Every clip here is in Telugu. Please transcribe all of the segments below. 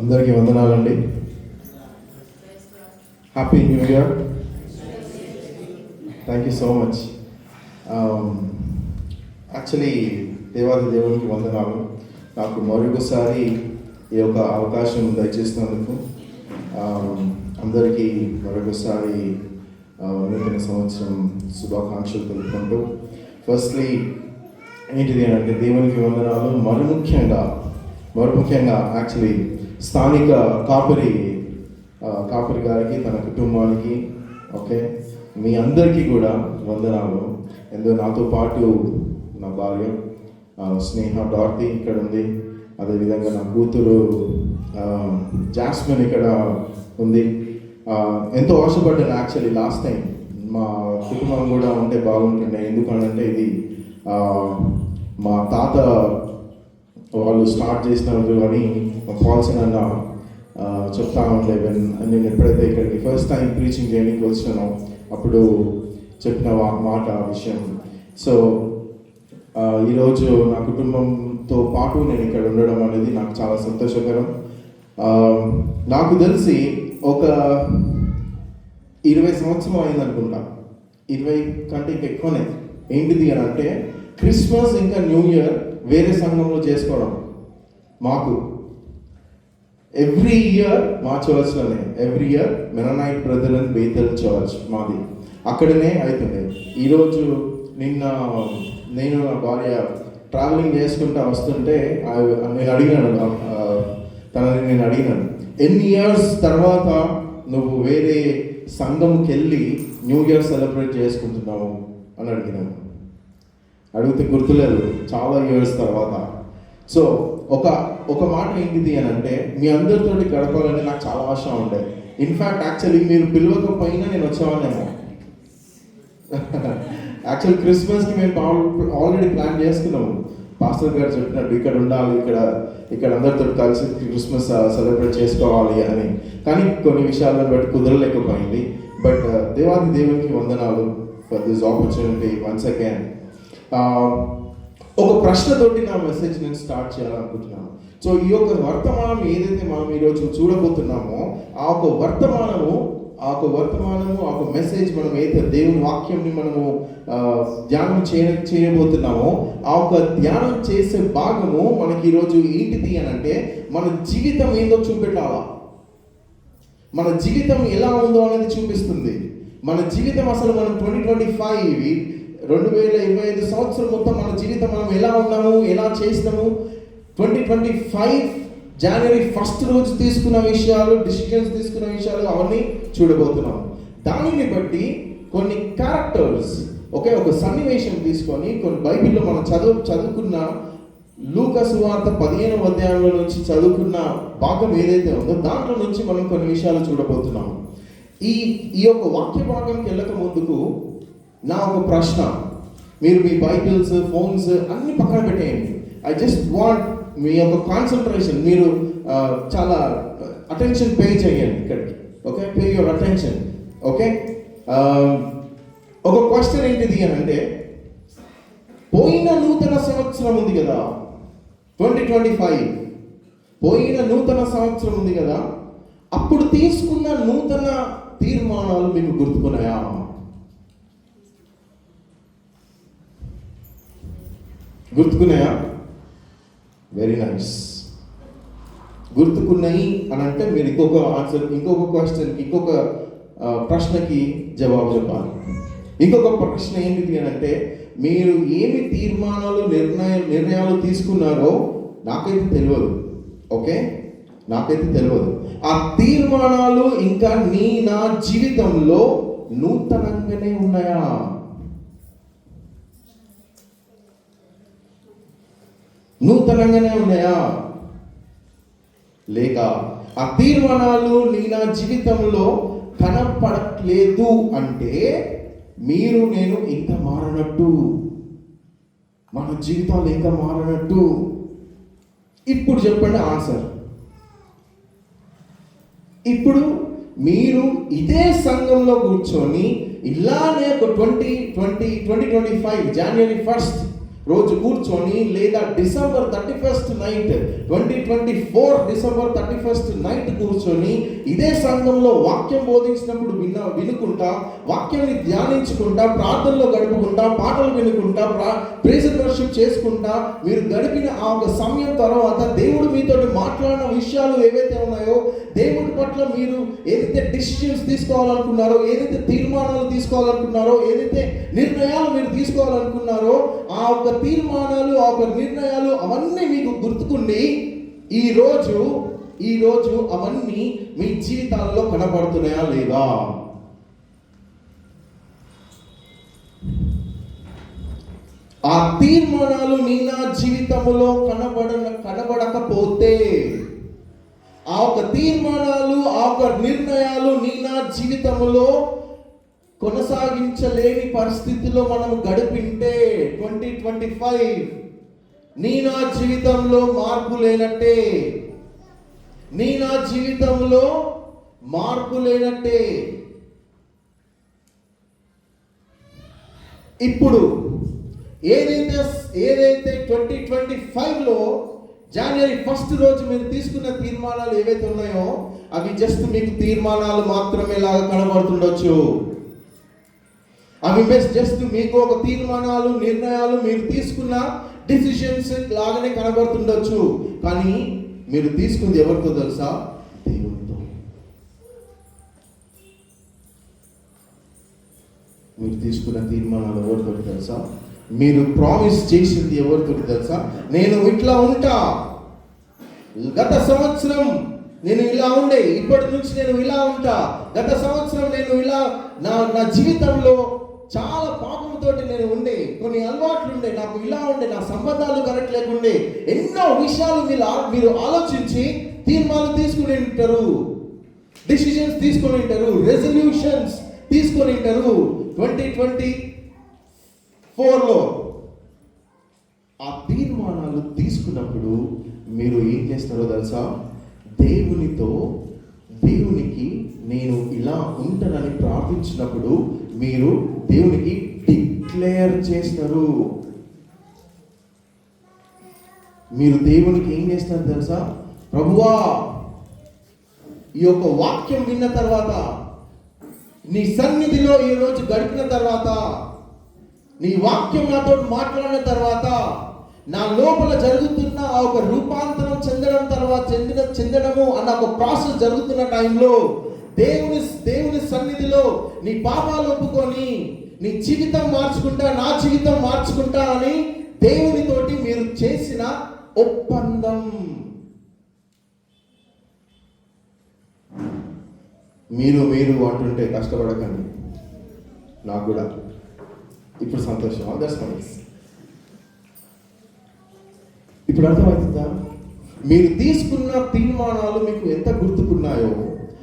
అందరికీ వందనాలండి. Happy new year. Thank you so much. Actually దేవాది దేవునికి వందనాలు. నాకు మరొకసారి ఈ యొక్క అవకాశం దయచేసినందుకు అందరికీ మరొకసారి నూతన సంవత్సరం శుభాకాంక్షలు తెలుపుకుంటూ, ఫస్ట్లీ ఏంటిది అంటే దేవునికి వందనాలు. మరి ముఖ్యంగా యాక్చువల్లీ స్థానిక కాపరి గారికి, తన కుటుంబానికి, ఓకే, మీ అందరికీ కూడా వందనాలు. ఎందుకు నాతో పాటు నా భార్య స్నేహ డార్తి ఇక్కడ ఉంది, అదేవిధంగా నా కూతురు జాస్మిన్ ఇక్కడ ఉంది. ఎంతో ఆశపడ్డాను యాక్చువల్లీ లాస్ట్ టైం మా కుటుంబం కూడా ఉంటే బాగుంటుండే. ఎందుకంటే ఇది మా తాత వాళ్ళు స్టార్ట్ చేసినారు అని పాల్సన్ అన్న చెప్తా ఉండే. నేను ఎప్పుడైతే ఇక్కడికి ఫస్ట్ టైం ప్రీచింగ్ చేయడానికి వచ్చినానో అప్పుడు చెప్పిన మాట విషయం. సో ఈరోజు నా కుటుంబంతో పాటు నేను ఇక్కడ ఉండడం అనేది నాకు చాలా సంతోషకరం. నాకు తెలిసి ఒక 20 సంవత్సరం అయింది అనుకుంటా, 20 కంటే ఇంకా ఎక్కువనే. ఏంటిది అని అంటే క్రిస్మస్ ఇంకా న్యూ ఇయర్ వేరే సంఘంలో చేసుకోవడం. మాకు ఎవ్రీ ఇయర్ మా చర్చ్లోనే, every year Mennonite Brethren Bethel church మాది, అక్కడనే అవుతుంది. ఈరోజు నిన్న నేను నా భార్య ట్రావెలింగ్ చేసుకుంటూ వస్తుంటే నేను అడిగినాను ఎన్ని ఇయర్స్ తర్వాత నువ్వు వేరే సంఘంకి వెళ్ళి న్యూ ఇయర్ సెలబ్రేట్ చేసుకుంటున్నావు అని అడిగినాను. అడిగితే గుర్తులేదు, చాలా ఇయర్స్ తర్వాత. సో ఒక మాట ఏంటిది అని అంటే మీ అందరితోటి గడపాలని నాకు చాలా ఆశ ఉండే. ఇన్ఫ్యాక్ట్ యాక్చువల్లీ మీరు పిలవకపోయినా నేను వచ్చేవాళ్ళేమో. యాక్చువల్ క్రిస్మస్కి మేము ఆల్రెడీ ప్లాన్ చేసుకున్నాము. పాస్టర్ గారు చెప్పినట్టు ఇక్కడ ఉండాలి, ఇక్కడ అందరితో కలిసి క్రిస్మస్ సెలబ్రేట్ చేసుకోవాలి అని. కానీ కొన్ని విషయాలను బట్టి కుదరలేకపోయింది. బట్ దేవాది దేవునికి వందనాలు for this opportunity once again. ఒక ప్రశ్నతోటి నా మెసేజ్ నేను స్టార్ట్ చేయాలనుకుంటున్నాను. సో ఈ యొక్క వర్తమానం ఏదైతే మనం ఈరోజు చూడబోతున్నామో ఆ ఒక వర్తమానము, ఆ ఒక మెసేజ్, మనం ఏదైతే దేవుని వాక్యంని మనము ధ్యానం చేయబోతున్నామో ఆ ఒక ధ్యానం చేసే భాగము మనకి ఈరోజు ఏంటిది అని అంటే మన జీవితం ఏందో చూపెట్టాలా, మన జీవితం ఎలా ఉందో అనేది చూపిస్తుంది. మన జీవితం అసలు మనం 2025 సంవత్సరం మొత్తం మన జీవితం మనం ఎలా ఉన్నాము, ఎలా చేసినాము, 2025 జనవరి 1 రోజు తీసుకున్న విషయాలు, డిసిషన్స్ తీసుకున్న విషయాలు అవన్నీ చూడబోతున్నాము. దానిని బట్టి కొన్ని క్యారెక్టర్స్, ఒక సన్నివేశం తీసుకొని కొన్ని బైబిల్లో మనం చదువుకున్న లూకా సువార్త 15వ అధ్యాయంలో నుంచి చదువుకున్న భాగం ఏదైతే ఉందో దాంట్లో నుంచి మనం కొన్ని విషయాలు చూడబోతున్నాము. ఈ యొక్క వాక్య భాగంకి వెళ్ళక ముందుకు నా ఒక ప్రశ్న, మీరు మీ బైబిల్స్, ఫోన్స్ అన్ని పక్కన పెట్టేయండి. ఐ జస్ట్ వాంట్ మీ యొక్క కాన్సన్ట్రేషన్, మీరు చాలా అటెన్షన్ పే చేయండి ఇక్కడికి. Okay, pay your attention. Okay, ఒక క్వశ్చన్ ఏంటిది అని అంటే, పోయిన నూతన సంవత్సరం ఉంది కదా, 2025 పోయిన నూతన సంవత్సరం ఉంది కదా, అప్పుడు తీసుకున్న నూతన తీర్మానాలు మీకు గుర్తుకున్నాయా? Very nice. గుర్తుకున్నాయి అని అంటే మీరు ఇంకొక క్వశ్చన్కి, ఇంకొక ప్రశ్నకి జవాబు చెప్పాలి. ఇంకొక ప్రశ్న ఏంటిది అని అంటే, మీరు ఏమి తీర్మానాలు, నిర్ణయాలు తీసుకున్నారో నాకైతే తెలియదు. ఓకే, నాకైతే తెలియదు. ఆ తీర్మానాలు ఇంకా నా జీవితంలో నూతనంగానే ఉన్నాయా? లేక ఆ తీర్మానాలు నా జీవితంలో కనపడట్లేదు అంటే నేను ఇంకా మారనట్టు, మన జీవితాలు ఇంకా మారనట్టు. ఇప్పుడు చెప్పండి ఆన్సర్. ఇప్పుడు మీరు ఇదే సంఘంలో కూర్చొని ఇలానే ఒక 2025 జనవరి 1 రోజు కూర్చొని, లేదా December 31st night 2024 December 31st night కూర్చొని ఇదే సంఘంలో వాక్యం బోధించినప్పుడు వినుకుంటా, వాక్యాన్ని ధ్యానించుకుంటా, ప్రార్థనలో గడుపుకుంటా, పాటలు వినుకుంటా, ప్రైజ్ అండ్ వర్షిప్ చేసుకుంటా మీరు గడిపిన ఆ ఒక సమయం తర్వాత దేవుడు మీతో మాట్లాడిన విషయాలు ఏవైతే ఉన్నాయో, దేవుడి పట్ల మీరు ఏదైతే డిసిషన్స్ తీసుకోవాలనుకున్నారో, ఏదైతే తీర్మానాలు తీసుకోవాలనుకున్నారో, ఏదైతే నిర్ణయాలు మీరు తీసుకోవాలనుకున్నారో, ఆ ఒక తీర్మానాలు, ఆ ఒక నిర్ణయాలు అవన్నీ మీకు గుర్తుకుండి ఈ రోజు అవన్నీ మీ జీవితాల్లో కనబడుతున్నాయా లేదా? ఆ తీర్మానాలు నా జీవితంలో కనబడకపోతే, ఆ ఒక తీర్మానాలు, ఆ ఒక నిర్ణయాలు నా జీవితంలో కొనసాగించలేని పరిస్థితిలో మనం గడిపింటే 2025 నా జీవితంలో మార్పు లేనట్టే. నా జీవితంలో మార్పు లేనట్టే. ఇప్పుడు ఏదైతే 2025లో జనవరి 1 రోజు మీరు తీసుకున్న తీర్మానాలు ఏవైతే ఉన్నాయో అవి జస్ట్ మీకు తీర్మానాలు మాత్రమే లాగా కనబడుతుండొచ్చు. అవి జస్ట్ మీకు ఒక తీర్మానాలు, నిర్ణయాలు, మీరు తీసుకున్న డిసిషన్స్ లాగానే కనబడుతుండొచ్చు. కానీ మీరు తీసుకుంది ఎవరితో తెలుసా? దేవునితో. మీరు తీసుకున్న తీర్మానాలు ఎవరితో తెలుసా? మీరు ప్రామిస్ చేసింది ఎవరితో తెలుసా? నేను ఇట్లా ఉంటా, గత సంవత్సరం నేను ఇలా ఉండే, ఇప్పటి నుంచి నేను ఇలా ఉంటా, గత సంవత్సరం నేను ఇలా నా జీవితంలో చాలా పాపంతో నేను ఉండే, కొన్ని అలవాట్లు ఉండే, నాకు ఇలా ఉండే, నా సంబంధాలు కరెక్ట్ లేకుండే, ఎన్నో విషయాలు మీరు ఆలోచించి తీర్మానాలు తీసుకుని ఉంటారు, డిసిషన్స్ తీసుకొని ఉంటారు, రెజల్యూషన్స్ తీసుకొని ఉంటారు. 2024లో ఆ తీర్మానాలు తీసుకున్నప్పుడు మీరు ఏం చేస్తారో తెలుసా? దేవునికి నేను ఇలా ఉంటానని ప్రార్థించినప్పుడు మీరు దేవునికి డిక్లేర్ చేస్తారు. మీరు దేవునికి ఏం చేస్తారు తెలుసా? ప్రభువా, ఈ యొక్క వాక్యం విన్న తర్వాత, నీ సన్నిధిలో ఈ రోజు గడిపిన తర్వాత, నీ వాక్యం నాతో మాట్లాడిన తర్వాత, నా లోపల జరుగుతున్న ఆ ఒక రూపాంతరం చెందడము అన్న ఒక ప్రాసెస్ జరుగుతున్న టైంలో దేవుని సన్నిధిలో నీ పాపాలు ఒప్పుకొని నీ జీవితం మార్చుకుంటా, నా జీవితం మార్చుకుంటా అని దేవునితోటి మీరు చేసిన ఒప్పందం. మీరు అంటుంటే కష్టపడకండి, నాకు కూడా ఇప్పుడు సంతోషం. ఇప్పుడు అర్థమవుతుందా? మీరు తీసుకున్న తీర్మానాలు మీకు ఎంత గుర్తుకున్నాయో,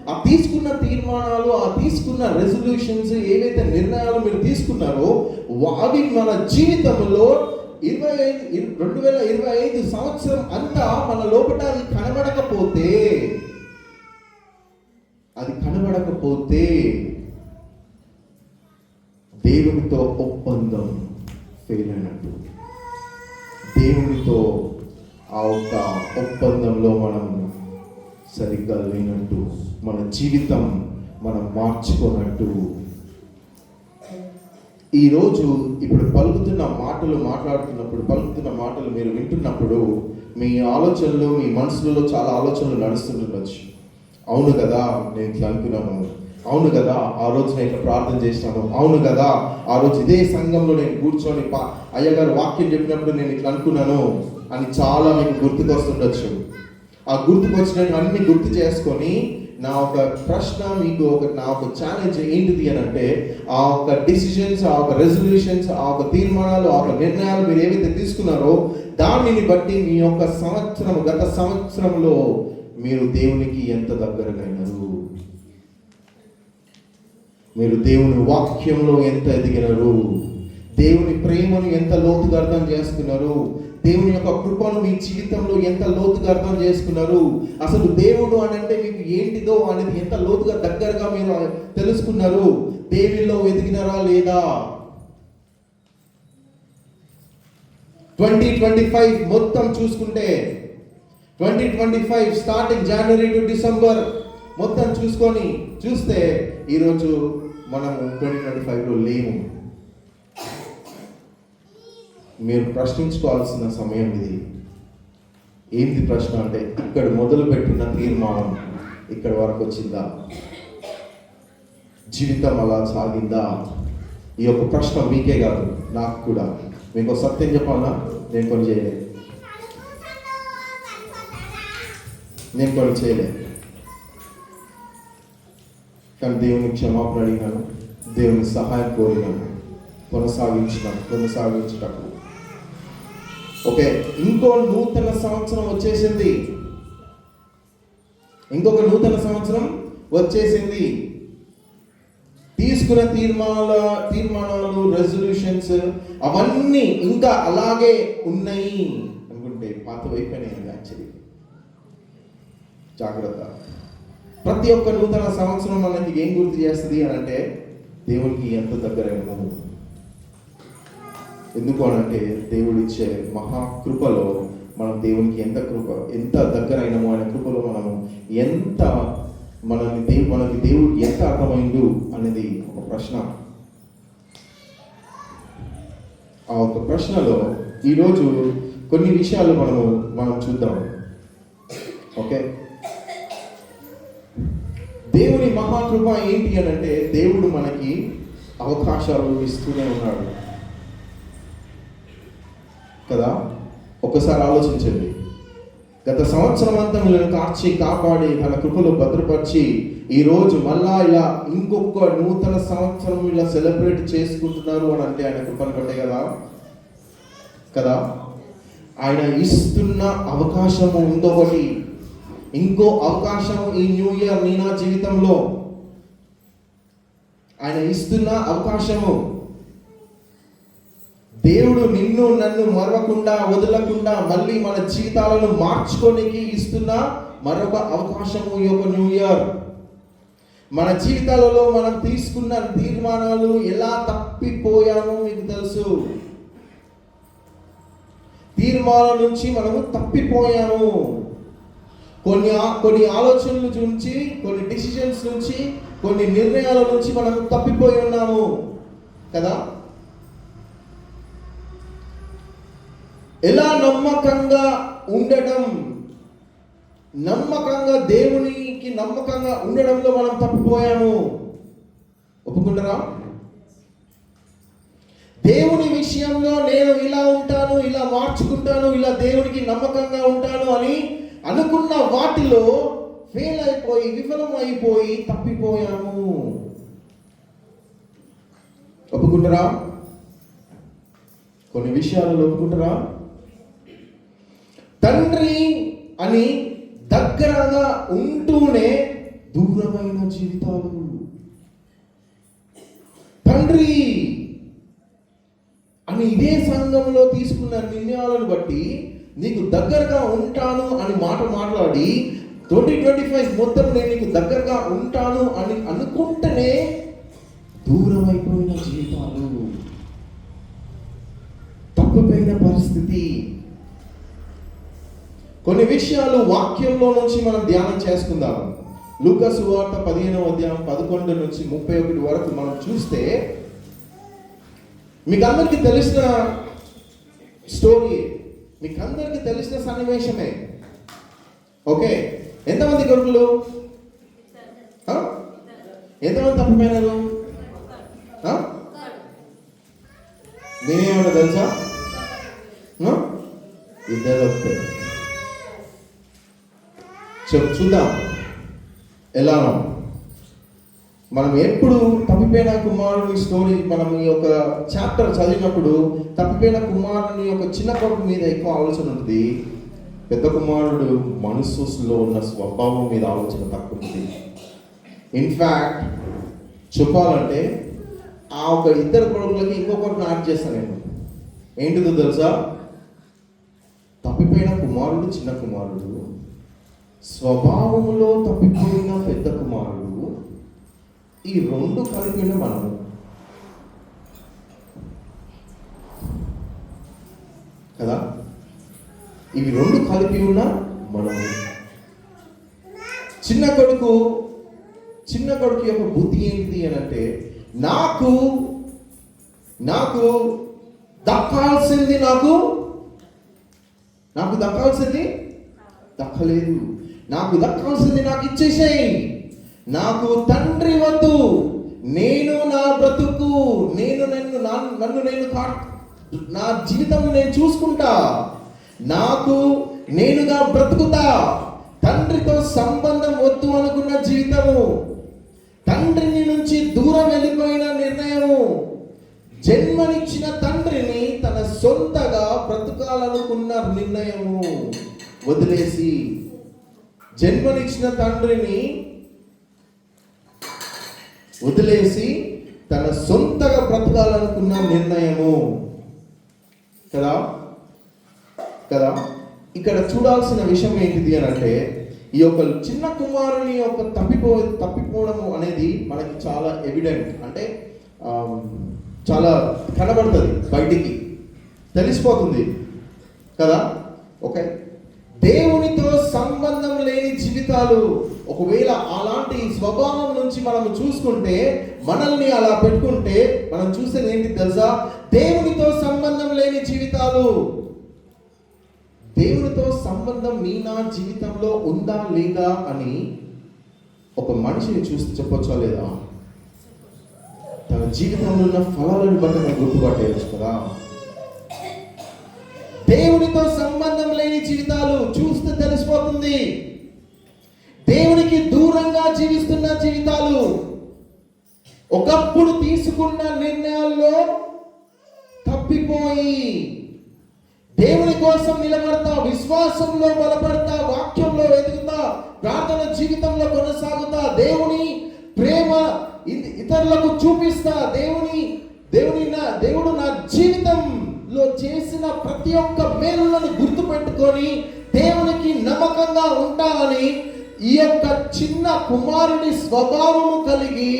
ఆ తీసుకున్న తీర్మానాలు, ఆ తీసుకున్న రెజల్యూషన్స్, ఏవైతే నిర్ణయాలు మీరు తీసుకున్నారో అవి మన జీవితంలో 2025 సంవత్సరం అంతా మన లోపల అది కనబడకపోతే దేవునితో ఒప్పందం ఫెయిల్ అయినట్టు. దేవునితో ఆ ఒక్క ఒప్పందంలో మనం సరిగ్గా లేనట్టు, మన జీవితం మనం మార్చుకోనట్టు. ఈరోజు ఇప్పుడు పలుకుతున్న మాటలు మీరు వింటున్నప్పుడు మీ ఆలోచనలు, మీ మనసులలో చాలా ఆలోచనలు నడుస్తుండొచ్చు. అవును కదా, నేను ఇట్లా అనుకున్నాను, అవును కదా ఆ రోజు నేను ఇట్లా ప్రార్థన చేసినాను, అవును కదా ఆ రోజు ఇదే సంఘంలో నేను కూర్చొని అయ్యగారు వాక్యం చెప్పినప్పుడు నేను ఇట్లా అనుకున్నాను అని చాలా మీకు గుర్తుకొస్తుండొచ్చు. ఆ గుర్తుకొచ్చినట్టు అన్ని గుర్తు చేసుకొని నా ఒక ప్రశ్న మీకు నా ఒక ఛాలెంజ్ ఏంటిది అని అంటే, ఆ ఒక డిసిషన్స్, ఆ ఒక రెజల్యూషన్స్, ఆ ఒక తీర్మానాలు, ఆ ఒక నిర్ణయాలు మీరు ఏవైతే తీసుకున్నారో దానిని బట్టి మీ యొక్క గత సంవత్సరంలో మీరు దేవునికి ఎంత దగ్గరగైనారు, మీరు దేవుని వాక్యంలో ఎంత ఎదిగినారు, దేవుని ప్రేమను ఎంత లోతుగా అర్థం చేసుకున్నారు, దేవుని యొక్క కృపను మీ జీవితంలో ఎంత లోతుగా అర్థం చేసుకున్నారు, అసలు దేవుడు అని అంటే మీకు ఏంటిదో అనేది ఎంత లోతుగా దగ్గరగా మీరు తెలుసుకున్నారు, దేవునిలో ఎదిగినారా లేదా? 2025 మొత్తం చూసుకుంటే 2025 స్టార్టింగ్ జనవరి టు డిసెంబర్ మొత్తం చూస్తే ఈరోజు మనం 2025లో లేము. మీరు ప్రశ్నించుకోవాల్సిన సమయం ఇది. ఏంటి ప్రశ్న అంటే, ఇక్కడ మొదలుపెట్టిన తీర్మానం ఇక్కడ వరకు వచ్చిందా? జీవితం అలా సాగిందా? ఈ యొక్క ప్రశ్న మీకే కాదు, నాకు కూడా. మీకు సత్యం చెప్పాలా, నేను కొన్ని చేయలేదు. కానీ దేవుని క్షమాపణ అడిగినాను, దేవుని సహాయం కోరినాను, కొనసాగించటప్పుడు. ఓకే, ఇంకో నూతన సంవత్సరం వచ్చేసింది. ఇంకొక నూతన సంవత్సరం వచ్చేసింది. తీసుకున్న తీర్మానాలు రెజల్యూషన్స్ అవన్నీ ఇంకా అలాగే ఉన్నాయి అనుకుంటే పాత వైపోయినాయి. యాక్చువల్లీ జాగ్రత్త. ప్రతి ఒక్క నూతన సంవత్సరం మనకి ఏం గుర్తు చేస్తుంది అని అంటే, దేవునికి ఎంత దగ్గరైనము. ఎందుకు అనంటే, దేవుడిచ్చే మహాకృపలో మనం దేవునికి ఎంత దగ్గరైనము అనే కృపలో మనము ఎంత మనకి దేవుడు ఎంత అర్థమైండు అనేది ఒక ప్రశ్న. ఆ ఒక ప్రశ్నలో ఈరోజు కొన్ని విషయాలు మనం చూద్దాం. ఓకే, దేవుని మహాకృప ఏంటి అని అంటే, దేవుడు మనకి అవకాశాలు ఇస్తూనే ఉన్నాడు కదా. ఒకసారి ఆలోచించండి. గత సంవత్సరం అంతా మిమ్మల్ని కాపాడి తన కృపలో భద్రపరిచి ఈరోజు మళ్ళా ఇలా ఇంకొక నూతన సంవత్సరం ఇలా సెలబ్రేట్ చేసుకుంటున్నారు అని అంటే ఆయన కృపను బట్టే కదా. ఆయన ఇస్తున్న అవకాశము ఇంకో అవకాశం ఈ న్యూ ఇయర్ నా జీవితంలో ఆయన ఇస్తున్న అవకాశము. దేవుడు నిన్ను నన్ను మరవకుండా వదలకుండా మళ్ళీ మన జీవితాలను మార్చుకోనికి ఇస్తున్న మరొక అవకాశము ఈ యొక్క న్యూ ఇయర్. మన జీవితాలలో మనం తీసుకున్న తీర్మానాలు ఎలా తప్పిపోయామో మీకు తెలుసు. తీర్మానాల నుంచి మనము తప్పిపోయాము. కొన్ని ఆలోచనల నుంచి, కొన్ని డిసిషన్స్ నుంచి, కొన్ని నిర్ణయాల నుంచి మనం తప్పిపోయి ఉన్నాము కదా. ఎలా నమ్మకంగా ఉండడం, దేవునికి నమ్మకంగా ఉండడంలో మనం తప్పిపోయాము. ఒప్పుకుంటారా? దేవుని విషయంలో నేను ఇలా ఉంటాను, ఇలా మార్చుకుంటాను, ఇలా దేవునికి నమ్మకంగా ఉంటాను అని అనుకున్న వాటిలో ఫెయిల్ అయిపోయి, విఫలం అయిపోయి తప్పిపోయాము. ఒప్పుకుంటారా? కొన్ని విషయాలలో ఒప్పుకుంటారా? తండ్రి అని దగ్గరగా ఉంటూనే దూరమైన జీవితాలు. తండ్రి అని ఇదే సంఘంలో తీసుకున్న నిర్ణయాలను బట్టి నీకు దగ్గరగా ఉంటాను అని మాట్లాడి 2025 మొత్తం నేను నీకు దగ్గరగా ఉంటాను అని అనుకుంటేనే దూరం అయిపోయిన జీవితాలు, తప్పిపోయిన పరిస్థితి. కొన్ని విషయాలు వాక్యంలో నుంచి మనం ధ్యానం చేసుకుందాం. లూకా సువార్త 15వ అధ్యాయం 11 నుంచి 31 వరకు మనం చూస్తే మీకు అందరికీ తెలిసిన స్టోరీ, మీకు అందరికీ తెలిసిన సన్నివేశమే. ఓకే, ఎంతమంది కొడుకులు? ఎంతమంది తప్పిపోయినారు? నేనేమన్నా తెలుసా? ఇద్దరు తప్పిపోయారు. చూద్దాం ఎలానో. మనం ఎప్పుడు తప్పిపోయిన కుమారుని స్టోరీ, మనం ఈ యొక్క చాప్టర్ చదివినప్పుడు తప్పిపోయిన కుమారుని యొక్క చిన్న కొడుకు మీద ఎక్కువ ఆలోచన ఉంటుంది. పెద్ద కుమారుడు మనసులో ఉన్న స్వభావం మీద ఆలోచన తక్కువ ఉంటుంది. ఇన్ఫ్యాక్ట్ చెప్పాలంటే ఆ ఒక ఇద్దరు కొడుకులకి ఇంకొకరిని యాడ్ చేస్తాను నేను. ఏంటిదో తెలుసా? తప్పిపోయిన కుమారుడు చిన్న కుమారుడు, స్వభావంలో తప్పిపోయిన పెద్ద కుమారుడు, ఈ రెండు కలిపిన మనము. 1 కదా. ఇవి రెండు కలిపి ఉన్న మనము. చిన్న కొడుకు యొక్క బుద్ధి ఏంటిది అని అంటే, నాకు దక్కాల్సింది నాకు దక్కాల్సింది దక్కలేదు, నాకు దక్కాల్సింది నాకు ఇచ్చేసేయి, నాకు తండ్రి వద్దు, నేను నా బ్రతుకు నా జీవితం నేను చూసుకుంటా, నేనుగా బ్రతుకుతా, తండ్రితో సంబంధం వద్దు అనుకున్న జీవితము, తండ్రిని నుంచి దూరం వెళ్ళిపోయిన నిర్ణయము, జన్మనిచ్చిన తండ్రిని తన సొంతగా బ్రతకాలనుకున్న నిర్ణయము వదిలేసి, జన్మనిచ్చిన తండ్రిని వదిలేసి తన సొంతగా బ్రతకాలనుకున్న నిర్ణయము. కదా. ఇక్కడ చూడాల్సిన విషయం ఏంటిది అని అంటే, ఈ యొక్క చిన్న కుమారుని యొక్క తప్పిపోవడము అనేది మనకి చాలా ఎవిడెంట్, అంటే చాలా కనబడుతుంది, బయటికి తెలిసిపోతుంది కదా. ఓకే, దేవునితో సంబంధం లేని జీవితాలు, ఒకవేళ అలాంటి స్వభావం నుంచి మనం చూసుకుంటే, మనల్ని అలా పెట్టుకుంటే మనం చూసేది ఏంటి తెలుసా? దేవునితో సంబంధం లేని జీవితాలు. దేవునితో సంబంధం నా జీవితంలో ఉందా లేదా అని ఒక మనిషిని చూసి చెప్పొచ్చా లేదా? తన జీవితంలో ఉన్న ఫలాలను బట్టి మనం గుర్తుపట్టేయచ్చు కదా. దేవునితో సంబంధం లేని జీవితాలు చూస్తే తెలిసిపోతుంది. దేవునికి దూరంగా జీవిస్తున్న జీవితాలు, ఒకప్పుడు తీసుకున్న నిర్ణయాల్లో తప్పిపోయి దేవుని కోసం నిలబడతా, విశ్వాసంలో బలపడతా, వాక్యంలో ఎదుగుతా, ప్రార్థన జీవితంలో కొనసాగుతా, దేవుని ప్రేమ ఇతరులకు చూపిస్తా, దేవుడు నా జీవితంలో చేసిన ప్రతి ఒక్క మేలులను గుర్తు పెట్టుకొని దేవునికి నమ్మకంగా ఉంటామని ఈ యొక్క చిన్న కుమారుని స్వభావము కలిగి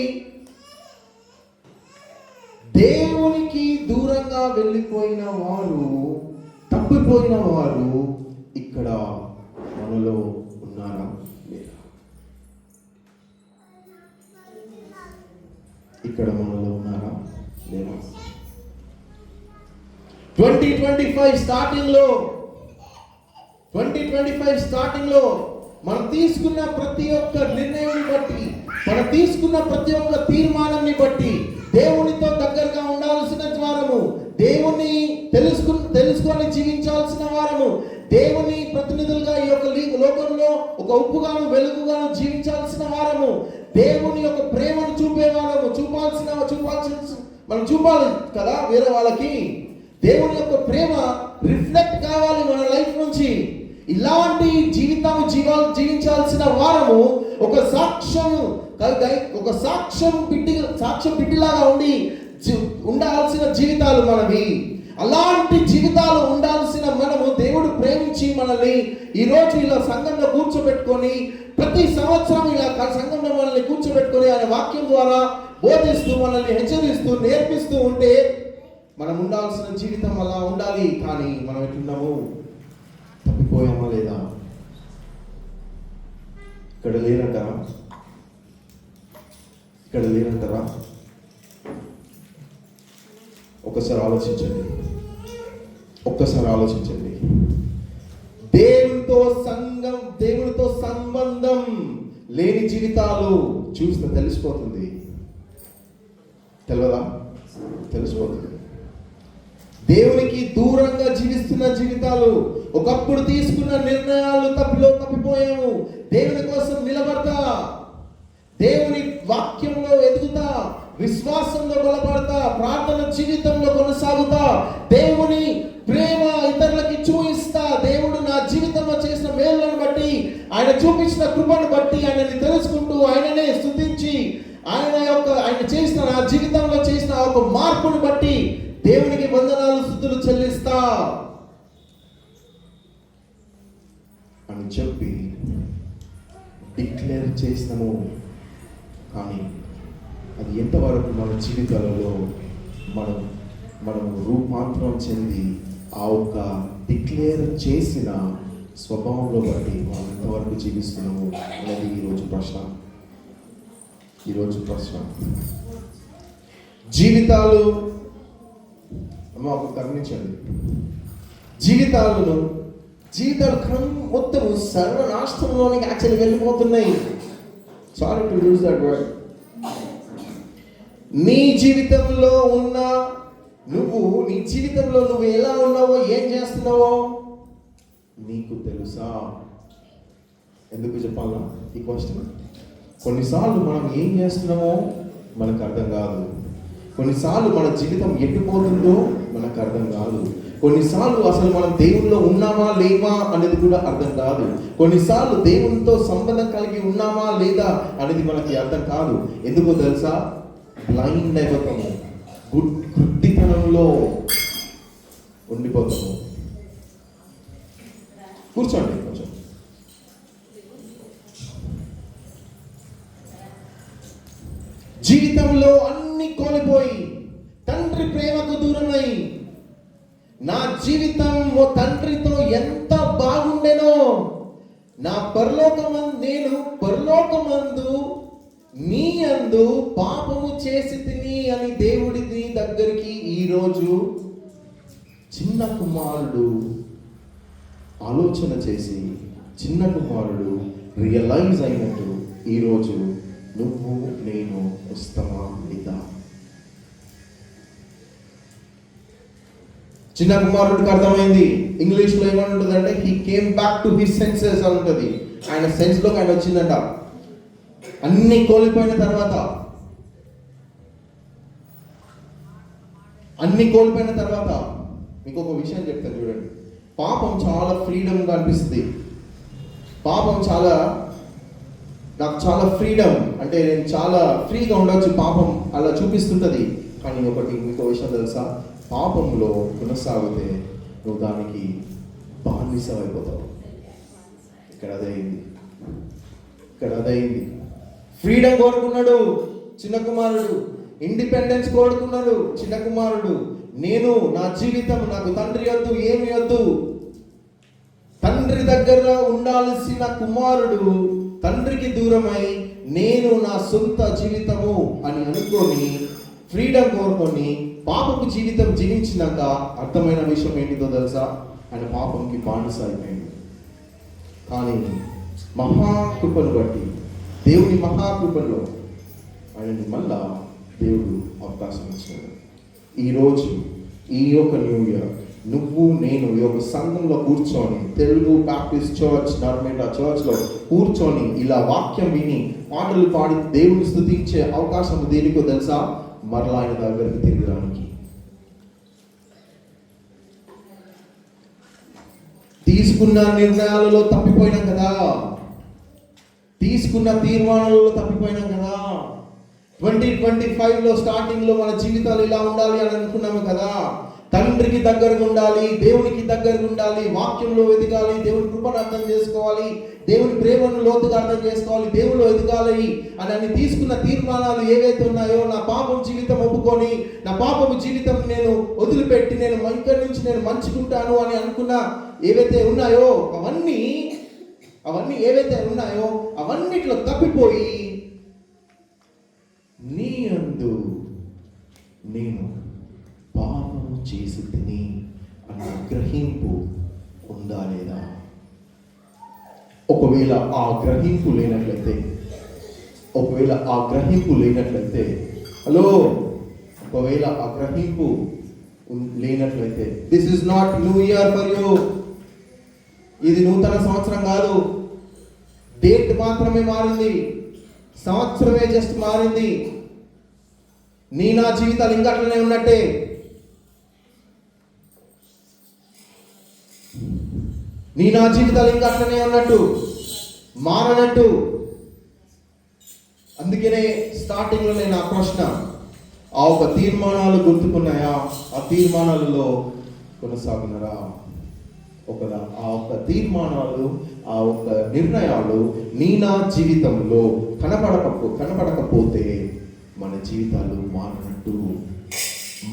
దేవునికి దూరంగా వెళ్ళిపోయిన వారు, తప్పిపోయిన వారు ఇక్కడ మనలో ఉన్నారా లేదా? ఇక్కడ మనలో ఉన్నారా లేదా? 2025 స్టార్టింగ్ లో మనం తీసుకున్న ప్రతి ఒక్క నిర్ణయాన్ని బట్టి, మనం తీసుకున్న ప్రతి ఒక్క తీర్మానాన్ని బట్టి దేవునితో దగ్గరగా ఉండాల్సిన వారము, దేవుని తెలుసుకొని జీవించాల్సిన వారము, దేవుని ప్రతినిధులుగా ఈ యొక్క లోకంలో ఒక ఉప్పుగాను వెలుగుగాను జీవించాల్సిన వారము, దేవుని యొక్క ప్రేమను చూపేవారము, మనం చూపాలి కదా వేరే వాళ్ళకి. దేవుని యొక్క ప్రేమ రిఫ్లెక్ట్ కావాలి మన లైఫ్ నుంచి. ఇలాంటి జీవించాల్సిన వారము ఒక సాక్ష్యం బిడ్డలాగా ఉండాల్సిన జీవితాలు మనవి. అలాంటి జీవితాలు ఉండాల్సిన మనము, దేవుడు ప్రేమించి మనల్ని ఈరోజు ఇలా సంఘంలో కూర్చోబెట్టుకొని, ప్రతి సంవత్సరం ఇలా సంఘంలో మనల్ని కూర్చోబెట్టుకొని ఆయన వాక్యం ద్వారా బోధిస్తూ, మనల్ని హెచ్చరిస్తూ, నేర్పిస్తూ ఉంటే మనం ఉండాల్సిన జీవితం అలా ఉండాలి. కానీ మనం ఎట్లున్నాము? తప్పిపోయామా లేదా? ఇక్కడ లేరంటారా? ఒక్కసారి ఆలోచించండి. దేవునితో సంబంధం లేని జీవితాలు చూస్తే తెలిసిపోతుంది. తెలిసిపోతుంది. దేవునికి దూరంగా జీవిస్తున్న జీవితాలు, ఒకప్పుడు తీసుకున్న నిర్ణయాలు తప్పిపోయాము. దేవుని కోసం నిలబడతా, దేవుని వాక్యంలో ఎదుగుతా, విశ్వాసంలో బలపడతా, ప్రార్థన జీవితంలో కొనసాగుతా, దేవుని ప్రేమ ఇతరులకి చూపిస్తా, దేవుడు నా జీవితంలో చేసిన మేలులను బట్టి, ఆయన చూపించిన కృపను బట్టి ఆయనని తెలుసుకుంటూ, ఆయననే స్తుతించి, ఆయన చేసిన నా జీవితంలో చేసిన ఒక మార్పును బట్టి దేవునికి వందనాలు, స్తుతులు చెల్లిస్తా అని చెప్పి డిక్లేర్ చేసినాము. కానీ అది ఎంతవరకు మన జీవితాలలో మనం రూపాంతరం చెంది ఆ ఒక డిక్లేర్ చేసిన స్వభావంలో బట్టి మనం ఎంతవరకు జీవిస్తున్నాము అనేది ఈరోజు ప్రశ్న. జీవితాలు గమనించండి, జీవితాలు మొత్తం సర్వనాశనంలోనికి యాక్చువల్లీ వెళ్ళిపోతున్నాయి. Sorry to use that word. నీ జీవితంలో నువ్వు ఎలా ఉన్నావో, ఏం చేస్తున్నావో నీకు తెలుసా? ఎందుకు చెప్పాలా ఈ క్వశ్చన్? కొన్నిసార్లు మనం ఏం చేస్తున్నామో మనకు అర్థం కాదు. కొన్నిసార్లు మన జీవితం ఎట్టుపోతుందో మనకు అర్థం కాదు. కొన్నిసార్లు అసలు మనం దేవుల్లో ఉన్నామా లేవా అనేది కూడా అర్థం కాదు. కొన్నిసార్లు దేవునితో సంబంధం కలిగి ఉన్నామా లేదా అనేది మనకి అర్థం కాదు. ఎందుకో తెలుసా? బ్లైండ్ అయిపోతాము, గుడ్డితనంలో ఉండిపోతాము. కూర్చోండి కొంచెం. జీవితంలో అన్ని కోల్పోయి తండ్రి ప్రేమకు దూరమై, నా జీవితం ఓ తండ్రితో ఎంత బాగుండెనో, నేను పరలోకమందు నీ అందు పాపము చేసి తిని అని దేవుడి దగ్గరికి ఈరోజు చిన్న కుమారుడు ఆలోచన చేసి, చిన్న కుమారుడు రియలైజ్ అయినట్టు ఈరోజు నువ్వు నేను వస్తామా లేదా? చిన్న కుమారుడికి అర్థమైంది. ఇంగ్లీష్లో ఏమని ఉంటుంది అంటే he came back to his senses అని ఉంటుంది. ఆయన సెన్స్లోకి ఆయన వచ్చిందంట. అన్ని కోల్పోయిన తర్వాత మీకు ఒక విషయం చెప్తాను చూడండి. పాపం చాలా ఫ్రీడమ్గా అనిపిస్తుంది. నాకు చాలా ఫ్రీడమ్ అంటే నేను చాలా ఫ్రీగా ఉండొచ్చు, పాపం అలా చూపిస్తుంటుంది. కానీ మీకు విషయం తెలుసా? పాపంలో కొనసాగితే నువ్వు దానికి బానిసమైపోతావు. ఇక్కడ అదైంది. ఫ్రీడమ్ కోరుకున్నాడు చిన్న కుమారుడు, ఇండిపెండెన్స్ కోరుకున్నాడు చిన్న కుమారుడు. నేను నా జీవితం, నాకు తండ్రి వద్దు, ఏమి వద్దు. తండ్రి దగ్గర ఉండాల్సిన కుమారుడు తండ్రికి దూరమై నేను నా సొంత జీవితము అని అనుకొని ఫ్రీడమ్ కోరుకొని పాపపు జీవితం జీవించినాక అర్థమైన విషయం ఏంటిదో తెలుసా? ఆయన పాపంకి బానిస అయిపోయింది. కానీ మహాకృపను బట్టి, దేవుని మహాకృపలో ఆయనని మళ్ళా దేవుడు అవకాశం ఇచ్చాడు. ఈరోజు ఈ యొక్క న్యూ ఇయర్ నువ్వు నేను ఈ యొక్క సంఘంలో కూర్చొని, తెలుగు బాప్టిస్ట్ చర్చ్ నార్మేట చర్చ్లో కూర్చొని ఇలా వాక్యం విని పాటలు పాడి దేవుని స్తుతించే అవకాశం దేనికో తెలుసా? మరలా ఆయన దగ్గరికి తిరగడానికి. తీసుకున్న నిర్ణయాలలో తప్పిపోయినాం కదా, తీసుకున్న తీర్మానాలలో తప్పిపోయినాం కదా. 2025లో స్టార్టింగ్లో మన జీవితాలు ఇలా ఉండాలి అని అనుకున్నాము కదా. తండ్రికి దగ్గరగా ఉండాలి, దేవునికి దగ్గరగా ఉండాలి, వాక్యంలో ఎదగాలి, దేవుని కృపను అర్థం చేసుకోవాలి, దేవుని ప్రేమను లోతుగా అర్థం చేసుకోవాలి, దేవుళ్ళు ఎదగాలి అని తీసుకున్న తీర్మానాలు ఏవైతే ఉన్నాయో, నా పాపం జీవితం ఒప్పుకొని నా పాపపు జీవితం నేను వదిలిపెట్టి నేను ఇక్కడి నుంచి నేను మంచుకుంటాను అని అనుకున్న ఏవైతే ఉన్నాయో అవన్నిట్లో తప్పిపోయి నీ అందు నేను పాపము చేసి తిని అన్న గ్రహింపు ఉందా లేదా? ఒకవేళ ఆ గ్రహింపు లేనట్లయితే ఒకవేళ ఆ గ్రహింపు లేనట్లయితే this is not new year for you. ఇది నూతన సంవత్సరం కాదు. డేట్ మాత్రమే మారింది, సంవత్సరమే జస్ట్ మారింది. నా జీవితాలు ఇంకా అట్లనే ఉన్నట్టే. నా జీవితాలు ఇంకా అట్లనే ఉన్నట్టు, మారనట్టు. అందుకనే స్టార్టింగ్లో నేను ఆ ప్రశ్న, ఆ ఒక తీర్మానాలు గుర్తుకున్నాయా? ఆ తీర్మానాలలో కొనసాగున్నారా? ఆ ఒక తీర్మానాలు, ఆ ఒక నిర్ణయాలు నా జీవితంలో కనపడకపోతే మన జీవితాలు మారినట్టు.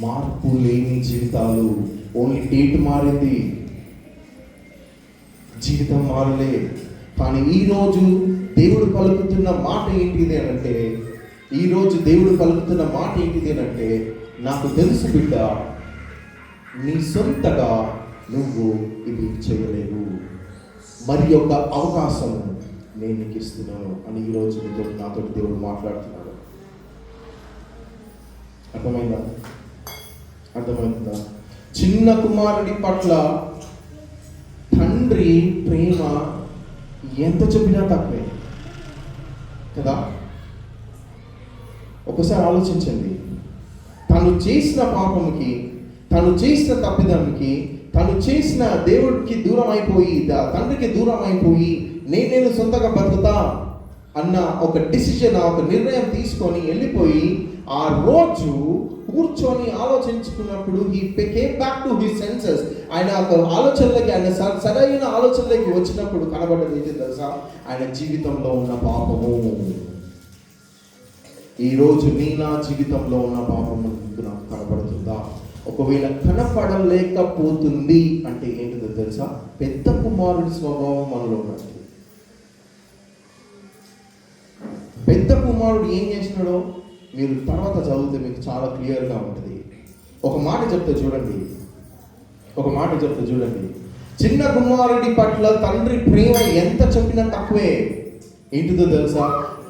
మార్పు లేని జీవితాలు, ఓన్లీ డేట్ మారింది, జీవితం మారలే. కానీ ఈరోజు దేవుడు పలుకుతున్న మాట ఏంటిది అని అంటే, ఈరోజు దేవుడు పలుకుతున్న మాట ఏంటిది అని అంటే, నాకు తెలుసు బిడ్డ, నీ సొంతగా నువ్వు ఇది చేయలేవు, మరి ఒక అవకాశం నేను నీకు ఇస్తున్నాను అని ఈరోజు నాతో దేవుడు మాట్లాడుతున్నాడు. అర్థమైందా? చిన్న కుమారుడి పట్ల తండ్రి ప్రేమ ఎంత చెప్పినా తక్కువే కదా. ఒకసారి ఆలోచించండి, తను చేసిన పాపముకి, తను చేసిన తప్పిదానికి, తను చేసిన దేవుడికి దూరం అయిపోయి, తండ్రికి దూరం అయిపోయి నేను సొంతగా బతుకుతా అన్న ఒక డిసిషన్, ఒక నిర్ణయం తీసుకొని వెళ్ళిపోయి ఆ రోజు కూర్చొని ఆలోచించుకున్నప్పుడు he came back to his senses. ఆయన ఆలోచనలకి, ఆయన సరైన ఆలోచనలకి వచ్చినప్పుడు కనబడ్డది ఏంటి తెలుసా? ఆయన జీవితంలో ఉన్న పాపము. ఈరోజు నా జీవితంలో ఉన్న పాపము నాకు కనబడుతుందా? ఒకవేళ కనపడలేకపోతుంది అంటే ఏంటిదో తెలుసా? పెద్ద కుమారుడి స్వభావం మనలో ఉన్నది. పెద్ద కుమారుడు ఏం చేసినాడో మీరు తర్వాత చదివితే మీకు చాలా క్లియర్గా ఉంటుంది. ఒక మాట చెప్తే చూడండి, చిన్న కుమారుడి పట్ల తండ్రి ప్రేమ ఎంత చెప్పినా తక్కువే. ఏంటిదో తెలుసా?